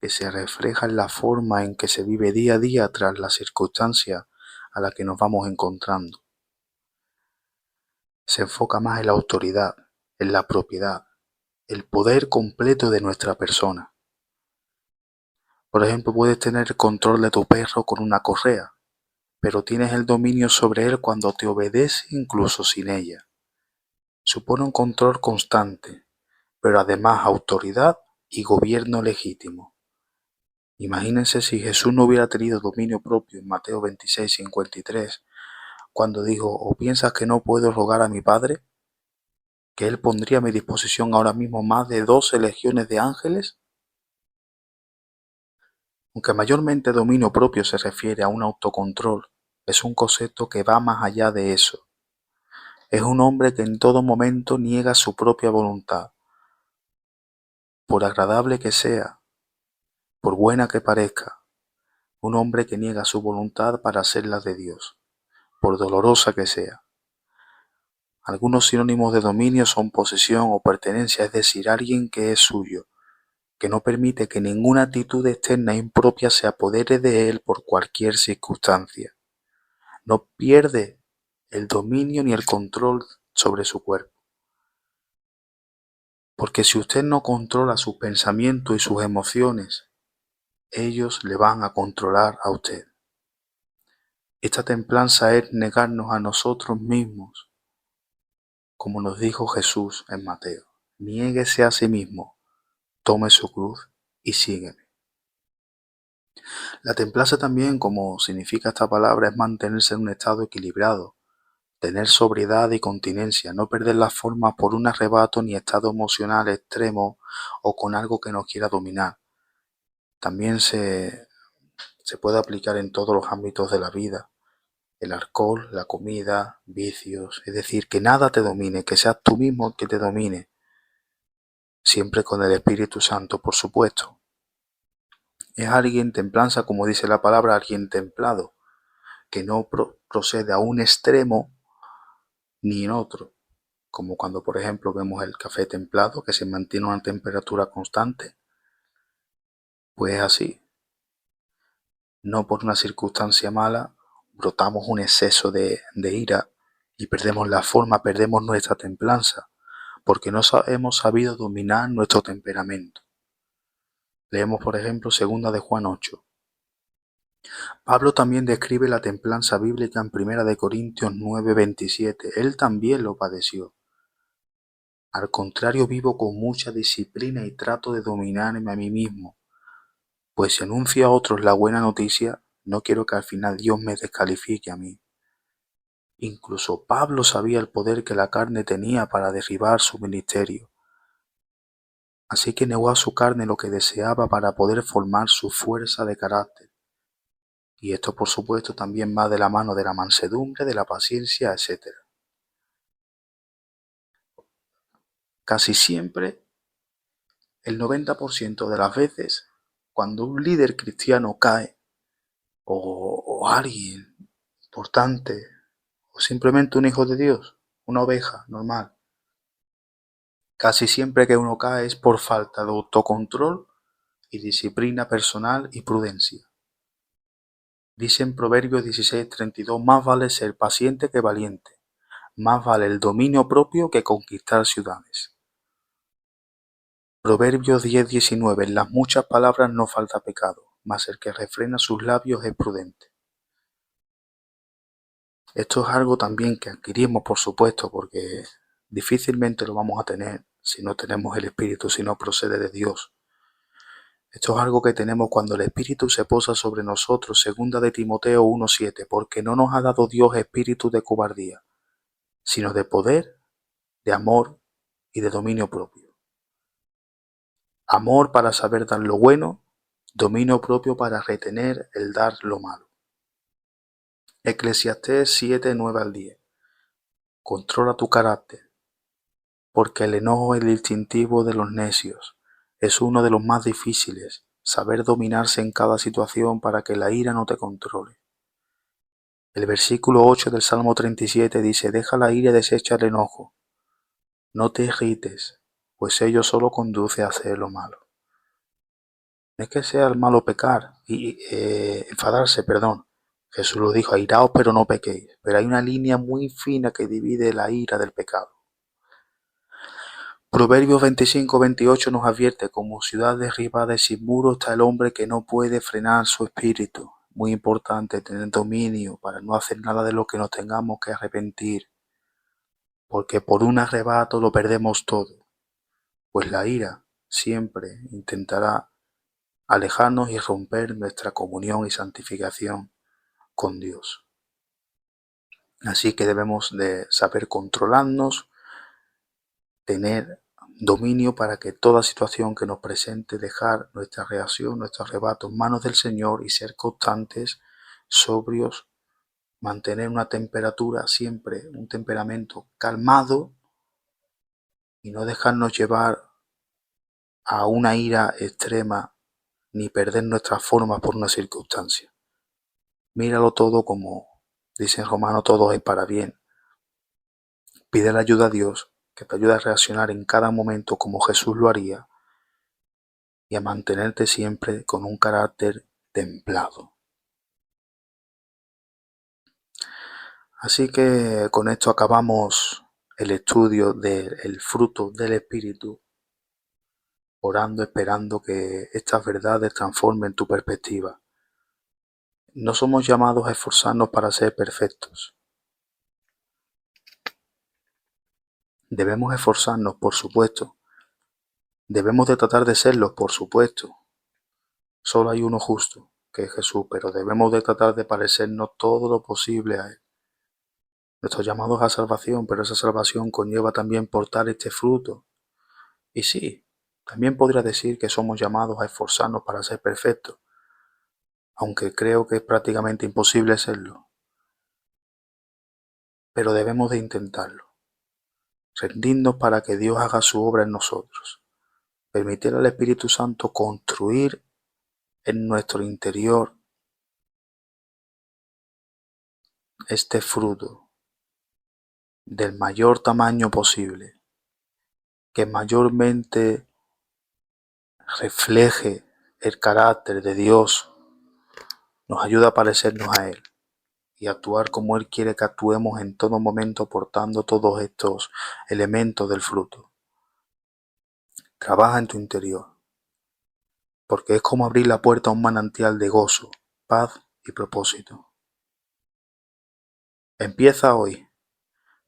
que se refleja en la forma en que se vive día a día tras las circunstancias a las que nos vamos encontrando. Se enfoca más en la autoridad, en la propiedad, el poder completo de nuestra persona. Por ejemplo, puedes tener control de tu perro con una correa, pero tienes el dominio sobre él cuando te obedece incluso sin ella. Supone un control constante, pero además autoridad y gobierno legítimo. Imagínense si Jesús no hubiera tenido dominio propio en Mateo 26:53, cuando dijo: ¿O piensas que no puedo rogar a mi Padre, que Él pondría a mi disposición ahora mismo más de 12 legiones de ángeles? Aunque mayormente dominio propio se refiere a un autocontrol, es un concepto que va más allá de eso. Es un hombre que en todo momento niega su propia voluntad. Por agradable que sea, por buena que parezca, un hombre que niega su voluntad para hacer la de Dios, por dolorosa que sea. Algunos sinónimos de dominio son posesión o pertenencia, es decir, alguien que es suyo, que no permite que ninguna actitud externa impropia se apodere de él por cualquier circunstancia. No pierde el dominio ni el control sobre su cuerpo. Porque si usted no controla sus pensamientos y sus emociones, ellos le van a controlar a usted. Esta templanza es negarnos a nosotros mismos, como nos dijo Jesús en Mateo. Niéguese a sí mismo, tome su cruz y sígueme. La templanza también, como significa esta palabra, es mantenerse en un estado equilibrado, tener sobriedad y continencia, no perder la forma por un arrebato ni estado emocional extremo o con algo que nos quiera dominar. También se puede aplicar en todos los ámbitos de la vida. El alcohol, la comida, vicios, es decir, que nada te domine, que seas tú mismo el que te domine, siempre con el Espíritu Santo, por supuesto. Es alguien templanza, como dice la palabra, alguien templado, que no procede a un extremo ni en otro, como cuando por ejemplo vemos el café templado que se mantiene a una temperatura constante, pues así, no por una circunstancia mala brotamos un exceso de ira y perdemos la forma, perdemos nuestra templanza, porque no hemos sabido dominar nuestro temperamento. Leemos por ejemplo 2 de Juan 8. Pablo también describe la templanza bíblica en 1 Corintios 9:27. Él también lo padeció. Al contrario, vivo con mucha disciplina y trato de dominarme a mí mismo, pues si anuncio a otros la buena noticia, no quiero que al final Dios me descalifique a mí. Incluso Pablo sabía el poder que la carne tenía para derribar su ministerio. Así que negó a su carne lo que deseaba para poder formar su fuerza de carácter. Y esto por supuesto también va de la mano de la mansedumbre, de la paciencia, etc. Casi siempre, el 90% de las veces, cuando un líder cristiano cae, o alguien importante, o Pues simplemente un hijo de Dios, una oveja normal. Casi siempre que uno cae es por falta de autocontrol y disciplina personal y prudencia. Dice en Proverbios 16:32, más vale ser paciente que valiente, más vale el dominio propio que conquistar ciudades. Proverbios 10:19, en las muchas palabras no falta pecado, mas el que refrena sus labios es prudente. Esto es algo también que adquirimos, por supuesto, porque difícilmente lo vamos a tener si no tenemos el Espíritu, si no procede de Dios. Esto es algo que tenemos cuando el Espíritu se posa sobre nosotros, segunda de Timoteo 1:7, porque no nos ha dado Dios espíritu de cobardía, sino de poder, de amor y de dominio propio. Amor para saber dar lo bueno, dominio propio para retener el dar lo malo. Eclesiastés 7:9-10. Controla tu carácter, porque el enojo es el distintivo de los necios. Es uno de los más difíciles, saber dominarse en cada situación para que la ira no te controle. El versículo 8 del Salmo 37 dice, deja la ira y desecha el enojo. No te irrites, pues ello solo conduce a hacer lo malo. No es que sea el malo pecar y enfadarse, perdón. Jesús lo dijo, airaos pero no pequéis. Pero hay una línea muy fina que divide la ira del pecado. Proverbios 25:28 nos advierte, como ciudad derribada y sin muro está el hombre que no puede frenar su espíritu. Muy importante tener dominio para no hacer nada de lo que nos tengamos que arrepentir, porque por un arrebato lo perdemos todo, pues la ira siempre intentará alejarnos y romper nuestra comunión y santificación con Dios. Así que debemos de saber controlarnos, tener dominio para que toda situación que nos presente, dejar nuestra reacción, nuestro arrebato en manos del Señor y ser constantes, sobrios, mantener una temperatura siempre, un temperamento calmado y no dejarnos llevar a una ira extrema ni perder nuestras formas por una circunstancia. Míralo todo como dice en Romano, todo es para bien. Pide la ayuda a Dios, que te ayude a reaccionar en cada momento como Jesús lo haría y a mantenerte siempre con un carácter templado. Así que con esto acabamos el estudio del fruto del Espíritu, orando, esperando que estas verdades transformen tu perspectiva. No somos llamados a esforzarnos para ser perfectos. Debemos esforzarnos, por supuesto. Debemos de tratar de serlo, por supuesto. Solo hay uno justo, que es Jesús, pero debemos de tratar de parecernos todo lo posible a Él. Nuestro llamado es a salvación, pero esa salvación conlleva también portar este fruto. Y sí, también podría decir que somos llamados a esforzarnos para ser perfectos, aunque creo que es prácticamente imposible serlo. Pero debemos de intentarlo, rendirnos para que Dios haga su obra en nosotros, permitir al Espíritu Santo construir en nuestro interior este fruto del mayor tamaño posible, que mayormente refleje el carácter de Dios, nos ayuda a parecernos a Él y actuar como Él quiere que actuemos en todo momento, portando todos estos elementos del fruto. Trabaja en tu interior, porque es como abrir la puerta a un manantial de gozo, paz y propósito. Empieza hoy.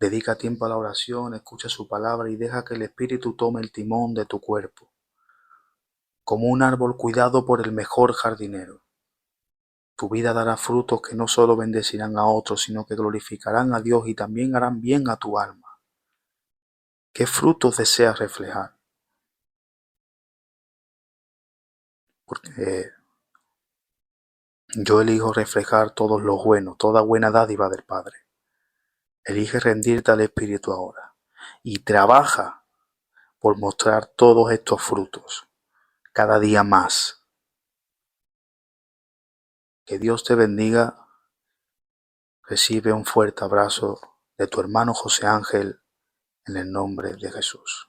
Dedica tiempo a la oración, escucha su palabra y deja que el Espíritu tome el timón de tu cuerpo, como un árbol cuidado por el mejor jardinero. Tu vida dará frutos que no solo bendecirán a otros, sino que glorificarán a Dios y también harán bien a tu alma. ¿Qué frutos deseas reflejar? Porque yo elijo reflejar todos los buenos, toda buena dádiva del Padre. Elige rendirte al Espíritu ahora y trabaja por mostrar todos estos frutos cada día más. Que Dios te bendiga. Recibe un fuerte abrazo de tu hermano José Ángel en el nombre de Jesús.